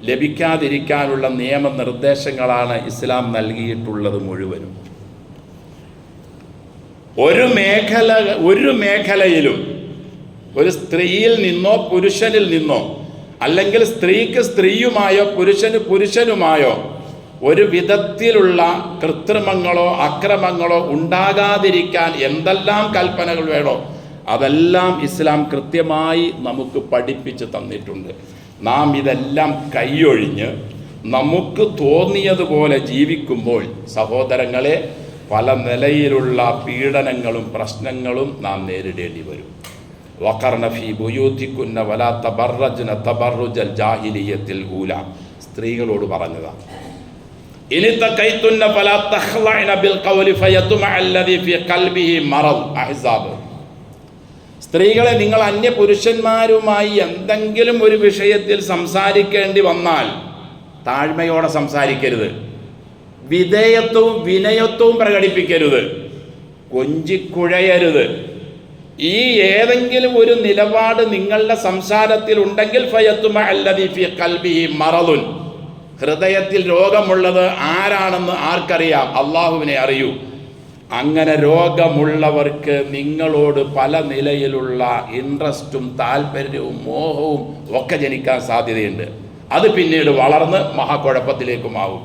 ലഭിക്കാതിരിക്കാനുള്ള നിയമനിർദ്ദേശങ്ങളാണ് ഇസ്ലാം നൽകിയിട്ടുള്ളത് മുഴുവനും. ഒരു മേഖലയിലും ഒരു സ്ത്രീയിൽ നിന്നോ പുരുഷനിൽ നിന്നോ, അല്ലെങ്കിൽ സ്ത്രീക്ക് സ്ത്രീയുമായോ പുരുഷന് പുരുഷനുമായോ ഒരു വിധത്തിലുള്ള കൃത്രിമങ്ങളോ അക്രമങ്ങളോ ഉണ്ടാകാതിരിക്കാൻ എന്തെല്ലാം കൽപ്പനകൾ വേണോ അതെല്ലാം ഇസ്ലാം കൃത്യമായി നമുക്ക് പഠിപ്പിച്ച് തന്നിട്ടുണ്ട്. നാം ഇതെല്ലാം കൈയൊഴിഞ്ഞ് നമുക്ക് തോന്നിയതുപോലെ ജീവിക്കുമ്പോൾ സഹോദരങ്ങളെ പല നിലയിലുള്ള പീഡനങ്ങളും പ്രശ്നങ്ങളും നാം നേരിടേണ്ടി വരും. വഖർന ഫീ ബുയൂതികുന്ന വലാ തബറജ്ന തബറുജൽ ജാഹിലിയ്യത്തിൽ ഊല, സ്ത്രീകളോട് പറഞ്ഞതാണ്. ഇനി തഖൈതുന്ന ഫലാ തഖ്ലഅന ബിൽ ഖൗലി ഫയത്മഅ അല്ലദീ ഫീ ഖൽബിഹി മറദ്. അഹ്സാബ്. സ്ത്രീകളെ, നിങ്ങൾ അന്യ പുരുഷന്മാരുമായി എന്തെങ്കിലും ഒരു വിഷയത്തിൽ സംസാരിക്കേണ്ടി വന്നാൽ താഴ്മയോടെ സംസാരിക്കരുത്, വിധേയത്വവും വിനയത്വവും പ്രകടിപ്പിക്കരുത്, കൊഞ്ചിക്കുഴയരുത്. ഈ ഏതെങ്കിലും ഒരു നിലപാട് നിങ്ങളുടെ സംസാരത്തിൽ ഉണ്ടെങ്കിൽ ഫയത്മഅ അല്ലദീ ഫീ ഖൽബിഹി മറദുൻ, ഹൃദയത്തിൽ രോഗമുള്ളത് ആരാണെന്ന് ആർക്കറിയാം? അള്ളാഹുവിനെ അറിയൂ. അങ്ങനെ രോഗമുള്ളവർക്ക് നിങ്ങളോട് പല നിലയിലുള്ള ഇൻട്രസ്റ്റും താല്പര്യവും മോഹവും ഒക്കെ ജനിക്കാൻ സാധ്യതയുണ്ട്. അത് പിന്നീട് വളർന്ന് മഹാക്കുഴപ്പത്തിലേക്കുമാവും.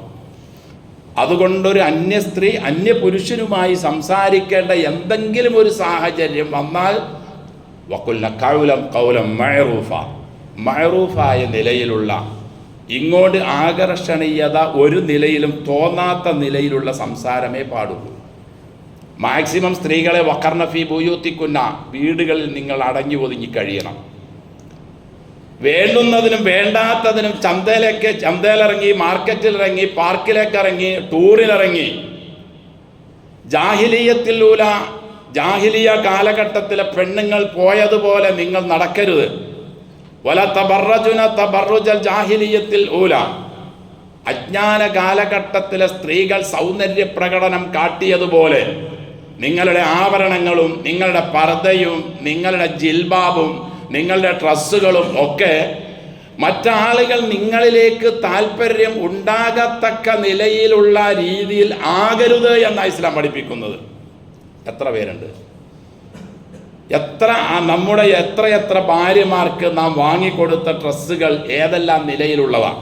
അതുകൊണ്ടൊരു അന്യ സ്ത്രീ അന്യ പുരുഷനുമായി സംസാരിക്കേണ്ട എന്തെങ്കിലും ഒരു സാഹചര്യം വന്നാൽ വഖുൽന ഖൗലം മഅറൂഫ, മഅറൂഫായ നിലയിലുള്ള ഇങ്ങോട്ട് ആകർഷണീയത ഒരു നിലയിലും തോന്നാത്ത നിലയിലുള്ള സംസാരമേ പാടുള്ളൂ. മാക്സിമം സ്ത്രീകളെ വഖർന ഫീ ബുയൂത്തികുന്ന, വീടുകളിൽ നിങ്ങൾ അടങ്ങി ഒതുങ്ങി കഴിയണം. വേണ്ടുന്നതിനും വേണ്ടാത്തതിനും ചന്തയിലിറങ്ങി, മാർക്കറ്റിലിറങ്ങി, പാർക്കിലേക്ക് ഇറങ്ങി, ടൂറിലിറങ്ങി, ജാഹിലിയ കാലഘട്ടത്തിലെ പെണ്ണുങ്ങൾ പോയതുപോലെ നിങ്ങൾ നടക്കരുത്. വല തബറജുന തബറുജൽ ജാഹിലിയത്തിൽ ഊല, അജ്ഞാന കാലഘട്ടത്തിലെ സ്ത്രീകൾ സൗന്ദര്യ പ്രകടനം കാട്ടിയതുപോലെ നിങ്ങളുടെ ആഭരണങ്ങളും നിങ്ങളുടെ പർദ്ദയും നിങ്ങളുടെ ജിൽബാബും നിങ്ങളുടെ ഡ്രസ്സുകളും ഒക്കെ മറ്റാളുകൾ നിങ്ങളിലേക്ക് താല്പര്യം ഉണ്ടാകത്തക്ക നിലയിലുള്ള രീതിയിൽ ആകരുത് എന്നാണ് ഇസ്ലാം പഠിപ്പിക്കുന്നത്. എത്ര പേരുണ്ട്, നമ്മുടെ എത്ര ഭാര്യമാർക്ക് നാം വാങ്ങിക്കൊടുത്ത ഡ്രസ്സുകൾ ഏതെല്ലാം നിലയിലുള്ളതാണ്?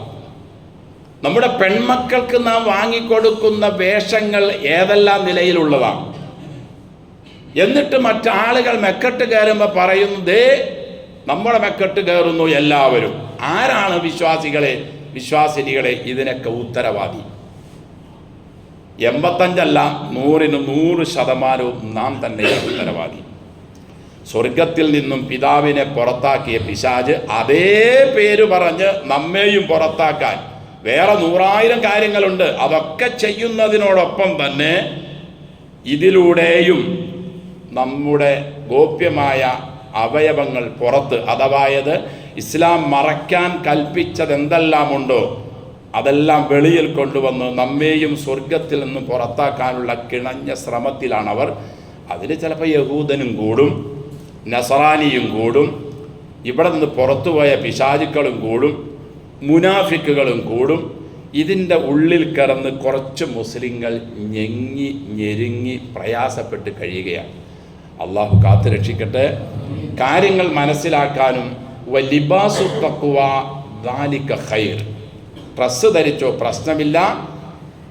നമ്മുടെ പെൺമക്കൾക്ക് നാം വാങ്ങിക്കൊടുക്കുന്ന വേഷങ്ങൾ ഏതെല്ലാം നിലയിലുള്ളതാണ്? എന്നിട്ട് മറ്റാളുകൾ മെക്കെട്ട് കയറുമ്പോൾ പറയുന്നത് നമ്മുടെ മെക്കെട്ട് കയറുന്നു എല്ലാവരും. ആരാണ് വിശ്വാസിനികളെ ഇതിനൊക്കെ ഉത്തരവാദി? 85 100% നാം തന്നെയാണ് ഉത്തരവാദി. സ്വർഗത്തിൽ നിന്നും പിതാവിനെ പുറത്താക്കിയ പിശാച് അതേ പേര് പറഞ്ഞ് നമ്മെയും പുറത്താക്കാൻ വേറെ 100,000 കാര്യങ്ങളുണ്ട്. അതൊക്കെ ചെയ്യുന്നതിനോടൊപ്പം തന്നെ ഇതിലൂടെയും നമ്മുടെ ഗോപ്യമായ അവയവങ്ങൾ പുറത്ത്, അതായത് ഇസ്ലാം മറയ്ക്കാൻ കൽപ്പിച്ചത് എന്തെല്ലാമുണ്ടോ അതെല്ലാം വെളിയിൽ കൊണ്ടുവന്ന് നമ്മെയും സ്വർഗത്തിൽ നിന്ന് പുറത്താക്കാനുള്ള കിണഞ്ഞ ശ്രമത്തിലാണവർ. അതിൽ ചിലപ്പോൾ യഹൂദനും കൂടും, നസറാനിയും കൂടും, ഇവിടെ നിന്ന് പുറത്തുപോയ പിശാചുക്കളും കൂടും, മുനാഫിക്കുകളും കൂടും. ഇതിൻ്റെ ഉള്ളിൽ കിടന്ന് കുറച്ച് മുസ്ലിങ്ങൾ ഞെരുങ്ങി പ്രയാസപ്പെട്ട് കഴിയുകയാണ്. അള്ളാഹു കാത്തു രക്ഷിക്കട്ടെ. കാര്യങ്ങൾ മനസ്സിലാക്കാനും വലിബാസു തഖ്വ ദാലിക ഖൈർ, ഡ്രസ്സ് ധരിച്ചോ പ്രശ്നമില്ല,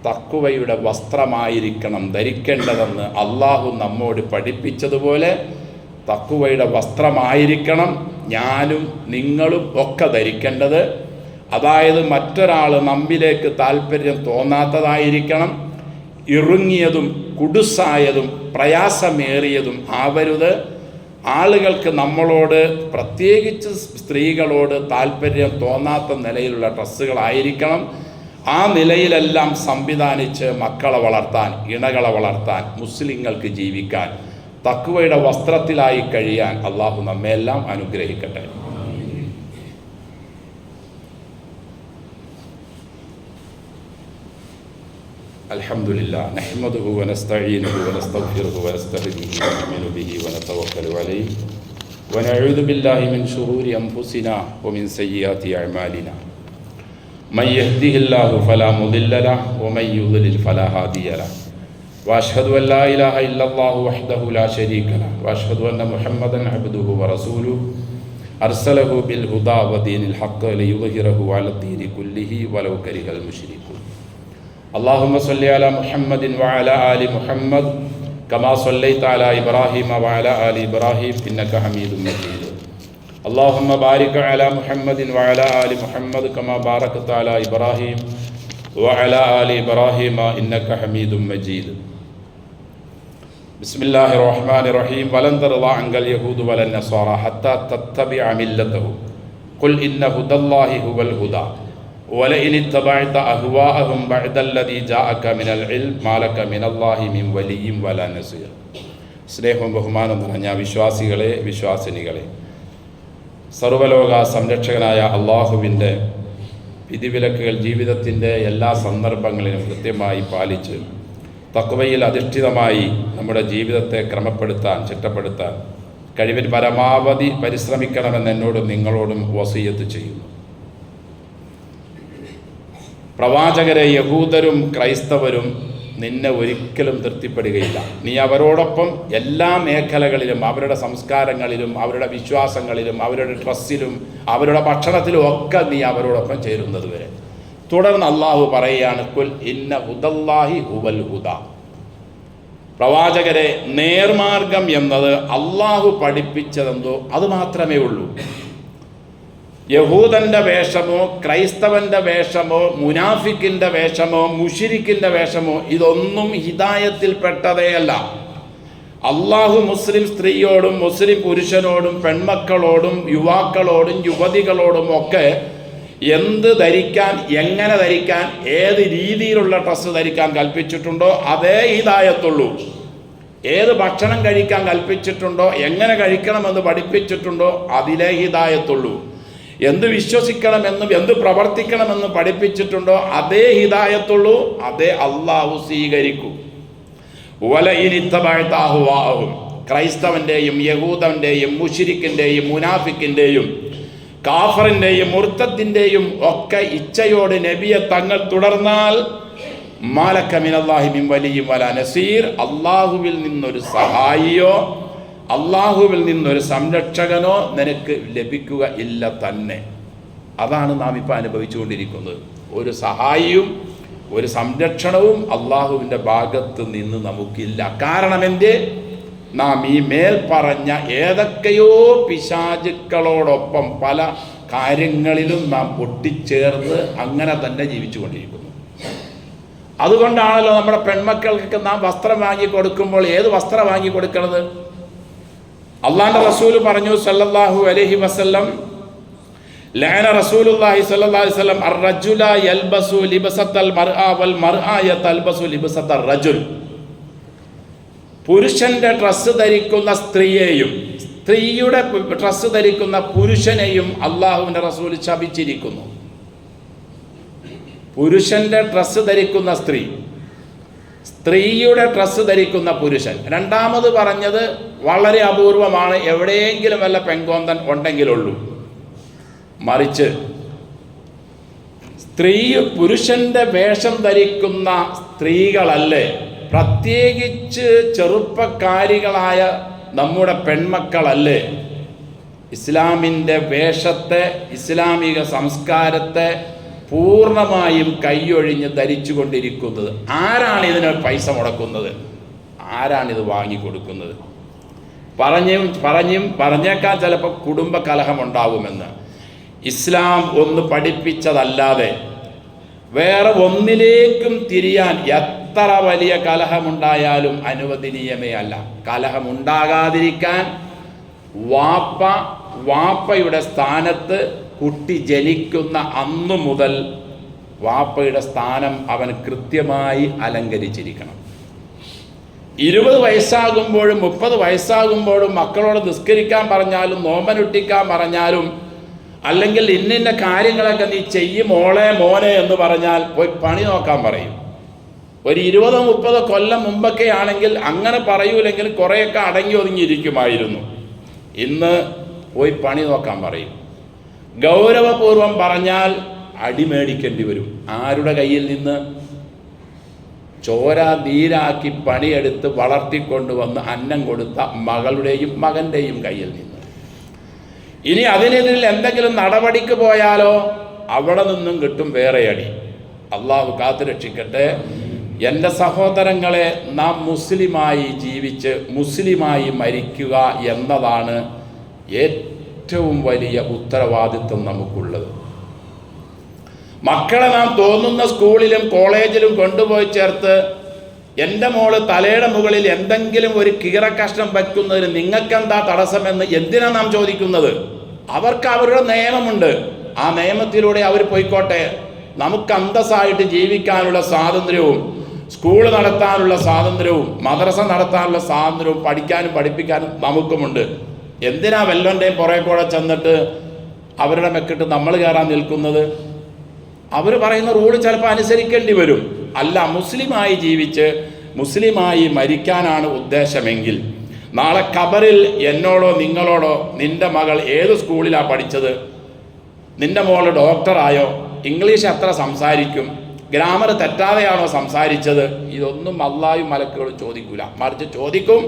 തഖ്വയുടെ വസ്ത്രമായിരിക്കണം ധരിക്കേണ്ടതെന്ന് അള്ളാഹു നമ്മോട് പഠിപ്പിച്ചതുപോലെ തഖ്വയുടെ വസ്ത്രമായിരിക്കണം ഞാനും നിങ്ങളും ഒക്കെ ധരിക്കേണ്ടത്. അതായത് മറ്റൊരാൾ നമ്മിലേക്ക് താല്പര്യം തോന്നാത്തതായിരിക്കണം, ഇറുങ്ങിയതും കുടുസായതും പ്രയാസമേറിയതും ആവരുത്. ആളുകൾക്ക് നമ്മളോട്, പ്രത്യേകിച്ച് സ്ത്രീകളോട് താല്പര്യം തോന്നാത്ത നിലയിലുള്ള ഡ്രസ്സുകളായിരിക്കണം. ആ നിലയിലെല്ലാം സംവിധാനിച്ച് മക്കളെ വളർത്താൻ, ഇണകളെ വളർത്താൻ, മുസ്ലിങ്ങൾക്ക് ജീവിക്കാൻ, തഖ്വയുടെ വസ്ത്രത്തിലായി കഴിയാൻ അള്ളാഹു നമ്മെല്ലാം അനുഗ്രഹിക്കട്ടെ. അൽഹംദുലില്ലാഹ് നഹ്മദുഹു വനസ്തഈനുഹു വനസ്തഗ്ഫിറുഹു വനസ്തഹ്ദിഹി വനുഅ്മിനു ബിഹി വനതവക്കലു അലൈഹി വനഊദു ബില്ലാഹി മിൻ ശുറൂരി അൻഫുസിനാ വമിൻ സയ്യിആതി അഅ്മാലിനാ മൻ യഹ്ദിഹില്ലാഹു ഫലാ മുദില്ല ലഹു വമൻ യുദ്ലിൽ ഫലാ ഹാദിയ ലഹു വഅശ്ഹദു അൻ ലാ ഇലാഹ ഇല്ലല്ലാഹു വഹ്ദഹു ലാ ശരീക ലഹു വഅശ്ഹദു അന്ന മുഹമ്മദൻ അബ്ദുഹു വറസൂലുഹു അർസലഹു ബിൽ ഹുദാ വദീനിൽ ഹഖ് ലിയുദ്ഹിറഹു അലദ്ദീനി കുല്ലിഹി വലൗ കരിഹൽ മുശ്രികൂൻ. اللهم صل على محمد وعلى آل محمد كما صليت على إبراهيم وعلى آل إبراهيم إنك حميد مجيد. اللهم بارك على محمد وعلى آل محمد كما باركت على إبراهيم وعلى آل إبراهيم إنك حميد مجيد. بسم الله الرحمن الرحيم. ولن ترضى عنك اليهود ولا النصارى حتى تتبع ملتهم قل إن هدى الله هو الهدى ولئن اتبعت أهواءهم بعد الذي جاءك من العلم ما لك من الله من ولي ولا نصير. സ്നേഹവും ബഹുമാനവും നിറഞ്ഞ വിശ്വാസികളെ, വിശ്വാസിനികളെ, സർവ്വലോക സംരക്ഷകനായ അള്ളാഹുവിൻ്റെ വിധിവിലക്കുകൾ ജീവിതത്തിൻ്റെ എല്ലാ സന്ദർഭങ്ങളിലും കൃത്യമായി പാലിച്ച് തഖ്വയിൽ അധിഷ്ഠിതമായി നമ്മുടെ ജീവിതത്തെ ക്രമപ്പെടുത്താൻ, ചിട്ടപ്പെടുത്താൻ കഴിവിൻ പരമാവധി പരിശ്രമിക്കണമെന്ന് എന്നോടും നിങ്ങളോടും വസിയത്ത് ചെയ്യുന്നു. പ്രവാചകരെ യഹൂദരും ക്രൈസ്തവരും നിന്നെ ഒരിക്കലും തൃപ്തിപ്പെടുകയില്ല. നീ അവരോടൊപ്പം എല്ലാ മേഖലകളിലും, അവരുടെ സംസ്കാരങ്ങളിലും, അവരുടെ വിശ്വാസങ്ങളിലും, അവരുടെ ഡ്രസ്സിലും, അവരുടെ ഭക്ഷണത്തിലും ഒക്കെ നീ അവരോടൊപ്പം ചേരുന്നത് വരെ. തുടർന്ന് അള്ളാഹു പറയുകയാണ്, കുൽ ഇന്ന ഹുദല്ലാഹി ഹുവൽ ഹുദ. പ്രവാചകരെ, നേർമാർഗം എന്നത് അള്ളാഹു പഠിപ്പിച്ചതെന്തോ അത് മാത്രമേ ഉള്ളൂ. യഹൂദൻ്റെ വേഷമോ ക്രൈസ്തവൻ്റെ വേഷമോ മുനാഫിക്കിൻ്റെ വേഷമോ മുശ്രിക്കിൻ്റെ വേഷമോ ഇതൊന്നും ഹിദായത്തിൽപ്പെട്ടതേയല്ല. അള്ളാഹു മുസ്ലിം സ്ത്രീയോടും മുസ്ലിം പുരുഷനോടും പെൺമക്കളോടും യുവാക്കളോടും യുവതികളോടും ഒക്കെ എന്ത് ധരിക്കാൻ, എങ്ങനെ ധരിക്കാൻ, ഏത് രീതിയിലുള്ള ഡ്രസ്സ് ധരിക്കാൻ കൽപ്പിച്ചിട്ടുണ്ടോ അതേ ഹിദായത്തുള്ളൂ. ഏത് ഭക്ഷണം കഴിക്കാൻ കൽപ്പിച്ചിട്ടുണ്ടോ, എങ്ങനെ കഴിക്കണമെന്ന് പഠിപ്പിച്ചിട്ടുണ്ടോ അതിലേ ഹിദായത്തുള്ളൂ. എന്ത് വിശ്വസിക്കണമെന്നും എന്ത് പ്രവർത്തിക്കണമെന്നും പഠിപ്പിച്ചിട്ടുണ്ടോ അതേ ഹിദായത്തുള്ളൂ. അതേ അള്ളാഹു സ്വീകരിക്കൂ. വലഇനിത്തബഅതഹുവാഹും, ക്രൈസ്തവൻ്റെയും യഹൂദൻ്റെയും മുശ്രിക്കിൻ്റെയും മുനാഫിക്കിൻ്റെയും കാഫറിൻ്റെയും മുർത്തത്തിൻ്റെയും ഒക്കെ ഇച്ഛയോട് നബിയെ തങ്ങൾ തുടർന്നാൽ മാലക മിനല്ലാഹി മിൻ വലിയ്യിൻ വലാ നസീർ, അള്ളാഹുവിൽ നിന്നൊരു സഹായിയോ അള്ളാഹുവിൽ നിന്നൊരു സംരക്ഷകനോ നിനക്ക് ലഭിക്കുക ഇല്ല തന്നെ. അതാണ് നാം ഇപ്പോൾ അനുഭവിച്ചുകൊണ്ടിരിക്കുന്നത്. ഒരു സഹായിയും ഒരു സംരക്ഷണവും അള്ളാഹുവിൻ്റെ ഭാഗത്ത് നിന്ന് നമുക്കില്ല. കാരണം എന്ത്? നാം ഈ മേൽ പറഞ്ഞ ഏതൊക്കെയോ പിശാചുക്കളോടൊപ്പം പല കാര്യങ്ങളിലും നാം ഒട്ടിച്ചേർന്ന് അങ്ങനെ തന്നെ ജീവിച്ചു കൊണ്ടിരിക്കുന്നു. അതുകൊണ്ടാണല്ലോ നമ്മുടെ പെൺമക്കൾക്ക് നാം വസ്ത്രം വാങ്ങി കൊടുക്കുമ്പോൾ ഏത് വസ്ത്രം വാങ്ങി കൊടുക്കണത്? അള്ളാഹുവിൻ്റെ റസൂൽ പറഞ്ഞു സല്ലല്ലാഹു അലൈഹി വസല്ലം, ലഅന റസൂലുള്ളാഹി സ്വല്ലല്ലാഹു അലൈഹി വസല്ലം അർ-റജുല യൽബസു ലിബസത്തൽ മർആ വൽ മർആ യതൽബസു ലിബസത്തർ റജുൽ. പുരുഷന്റെ ഡ്രസ്സ് ധരിക്കുന്ന സ്ത്രീയെയും സ്ത്രീയുടെ ഡ്രസ്സ് ധരിക്കുന്ന പുരുഷനെയും അള്ളാഹുവിൻ്റെ റസൂൽ ശപിച്ചിരിക്കുന്നു. പുരുഷന്റെ ഡ്രസ്സ് ധരിക്കുന്ന സ്ത്രീ, സ്ത്രീയുടെ ഡ്രസ്സ് ധരിക്കുന്ന പുരുഷൻ. രണ്ടാമത് പറഞ്ഞത് വളരെ അപൂർവമാണ്, എവിടെയെങ്കിലും വല്ല പെങ്കോന്തൻ ഉണ്ടെങ്കിലുള്ളൂ. മറിച്ച് പുരുഷന്റെ വേഷം ധരിക്കുന്ന സ്ത്രീകളല്ലേ, പ്രത്യേകിച്ച് ചെറുപ്പക്കാരികളായ നമ്മുടെ പെൺമക്കളല്ലേ ഇസ്ലാമിൻ്റെ വേഷത്തെ, ഇസ്ലാമിക സംസ്കാരത്തെ പൂർണ്ണമായും കൈയൊഴിഞ്ഞ് ധരിച്ചു കൊണ്ടിരിക്കുന്നത്? ആരാണ് ഇതിന് പൈസ മുടക്കുന്നത്? ആരാണിത് വാങ്ങിക്കൊടുക്കുന്നത്? പറഞ്ഞേക്കാൻ ചിലപ്പോൾ കുടുംബ കലഹമുണ്ടാകുമെന്ന്. ഇസ്ലാം ഒന്ന് പഠിപ്പിച്ചതല്ലാതെ വേറെ ഒന്നിലേക്കും തിരിയാൻ എത്ര വലിയ കലഹമുണ്ടായാലും അനുവദനീയമേ അല്ല. കലഹമുണ്ടാകാതിരിക്കാൻ വാപ്പയുടെ സ്ഥാനത്ത് കുട്ടി ജനിക്കുന്ന അന്നു മുതൽ വാപ്പയുടെ സ്ഥാനം അവൻ കൃത്യമായി അലങ്കരിച്ചിരിക്കണം. 20 വയസ്സാകുമ്പോഴും 30 വയസ്സാകുമ്പോഴും മക്കളോട് നിസ്കരിക്കാൻ പറഞ്ഞാലും നോമ്പനുഷ്ഠിക്കാൻ പറഞ്ഞാലും അല്ലെങ്കിൽ ഇന്ന കാര്യങ്ങളൊക്കെ നീ ചെയ്യും മോളെ മോനെ എന്ന് പറഞ്ഞാൽ പോയി പണി നോക്കാൻ പറയും. ഒരു 20-30 കൊല്ലം മുമ്പൊക്കെ ആണെങ്കിൽ അങ്ങനെ പറയൂലെങ്കിൽ കുറേയൊക്കെ അടങ്ങി ഒതുങ്ങിയിരിക്കുമായിരുന്നു. ഇന്ന് പോയി പണി നോക്കാൻ പറയും. ഗൗരവപൂർവം പറഞ്ഞാൽ അടിമേടിക്കേണ്ടി വരും. ആരുടെ കയ്യിൽ നിന്ന്? ചോര നീരാക്കി പണിയെടുത്ത് വളർത്തിക്കൊണ്ടുവന്ന് അന്നം കൊടുത്ത മകളുടെയും മകൻ്റെയും കയ്യിൽ നിന്ന്. ഇനി അതിനെതിരിൽ എന്തെങ്കിലും നടപടിക്ക് പോയാലോ അവിടെ നിന്നും കിട്ടും വേറെ അടി. അള്ളാഹു കാത്തുരക്ഷിക്കട്ടെ. എൻ്റെ സഹോദരങ്ങളെ, നാം മുസ്ലിമായി ജീവിച്ച് മുസ്ലിമായി മരിക്കുക എന്നതാണ് ഏറ്റവും വലിയ ഉത്തരവാദിത്വം നമുക്കുള്ളത്. മക്കളെ നാം തോന്നുന്ന സ്കൂളിലും കോളേജിലും കൊണ്ടുപോയി ചേർത്ത് എൻ്റെ മോള് തലയുടെ മുകളിൽ എന്തെങ്കിലും ഒരു കീറക്കഷ്ണം വയ്ക്കുന്നതിന് നിങ്ങൾക്കെന്താ തടസ്സമെന്ന് എന്തിനാണ് നാം ചോദിക്കുന്നത്? അവർക്ക് അവരുടെ നിയമമുണ്ട്, ആ നിയമത്തിലൂടെ അവർ പോയിക്കോട്ടെ. നമുക്ക് അന്തസ്സായിട്ട് ജീവിക്കാനുള്ള സ്വാതന്ത്ര്യവും സ്കൂൾ നടത്താനുള്ള സ്വാതന്ത്ര്യവും മദ്രസ നടത്താനുള്ള സ്വാതന്ത്ര്യവും പഠിക്കാനും പഠിപ്പിക്കാനും നമുക്കുമുണ്ട്. എന്തിനാ വല്ലവൻ്റെയും പുറകെ കൂടെ ചെന്നിട്ട് അവരുടെ മെക്കിട്ട് നമ്മൾ കയറാൻ നിൽക്കുന്നത്? അവർ പറയുന്ന റൂൾ ചിലപ്പോൾ അനുസരിക്കേണ്ടി വരും. അല്ല, മുസ്ലിമായി ജീവിച്ച് മുസ്ലിമായി മരിക്കാനാണ് ഉദ്ദേശമെങ്കിൽ നാളെ ഖബറിൽ എന്നോടോ നിങ്ങളോടോ നിൻ്റെ മകൾ ഏത് സ്കൂളിലാണ് പഠിച്ചത്, നിൻ്റെ മോൾ ഡോക്ടറായോ, ഇംഗ്ലീഷ് എത്ര സംസാരിക്കും, ഗ്രാമർ തെറ്റാതെയാണോ സംസാരിച്ചത്, ഇതൊന്നും അല്ലാഹുവും മലക്കുകളും ചോദിക്കൂല. മറിച്ച് ചോദിക്കും,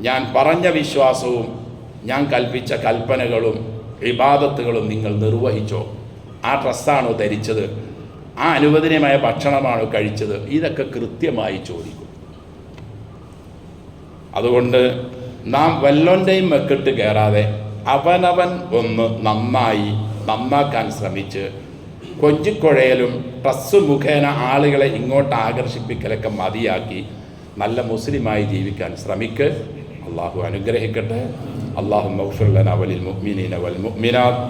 ഞാൻ പറഞ്ഞ വിശ്വാസവും ഞാൻ കൽപ്പിച്ച കൽപ്പനകളും ഇബാദത്തുകളും നിങ്ങൾ നിർവഹിച്ചോ, ആ ഡ്രസ്സാണോ ധരിച്ചത്, ആ അനുവദനീയമായ ഭക്ഷണമാണോ കഴിച്ചത്, ഇതൊക്കെ കൃത്യമായി ചോദിക്കും. അതുകൊണ്ട് നാം വല്ലവൻ്റെയും മെക്കിട്ട് കയറാതെ അവനവൻ ഒന്ന് നന്നായി നന്നാക്കാൻ ശ്രമിച്ച് കൊഞ്ചിക്കൊഴയലും ട്രസ് മുഖേന ആളുകളെ ഇങ്ങോട്ട് ആകർഷിപ്പിക്കലൊക്കെ മതിയാക്കി നല്ല മുസ്ലിമായി ജീവിക്കാൻ ശ്രമിക്ക്. അള്ളാഹു അനുഗ്രഹിക്കട്ടെ. അല്ലാഹുമ്മ ഗ്ഫിർ ലനാ വലിൽ മുഅ്മിനീന വൽ മുഅ്മിനാത്ത്.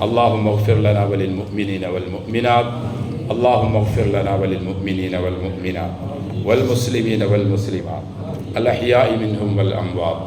അല്ലാഹുമ്മ ഗ്ഫിർ ലനാ വലിൽ മുഅ്മിനീന വൽ മുഅ്മിനാത്ത്. അല്ലാഹുമ്മ ഗ്ഫിർ ലനാ വലിൽ മുഅ്മിനീന വൽ മുഅ്മിനാത്ത് വൽ മുസ്ലിമീന വൽ മുസ്ലിമാത്ത് അൽ അഹ്യാഇ മിൻഹും വൽ അംവാത്ത്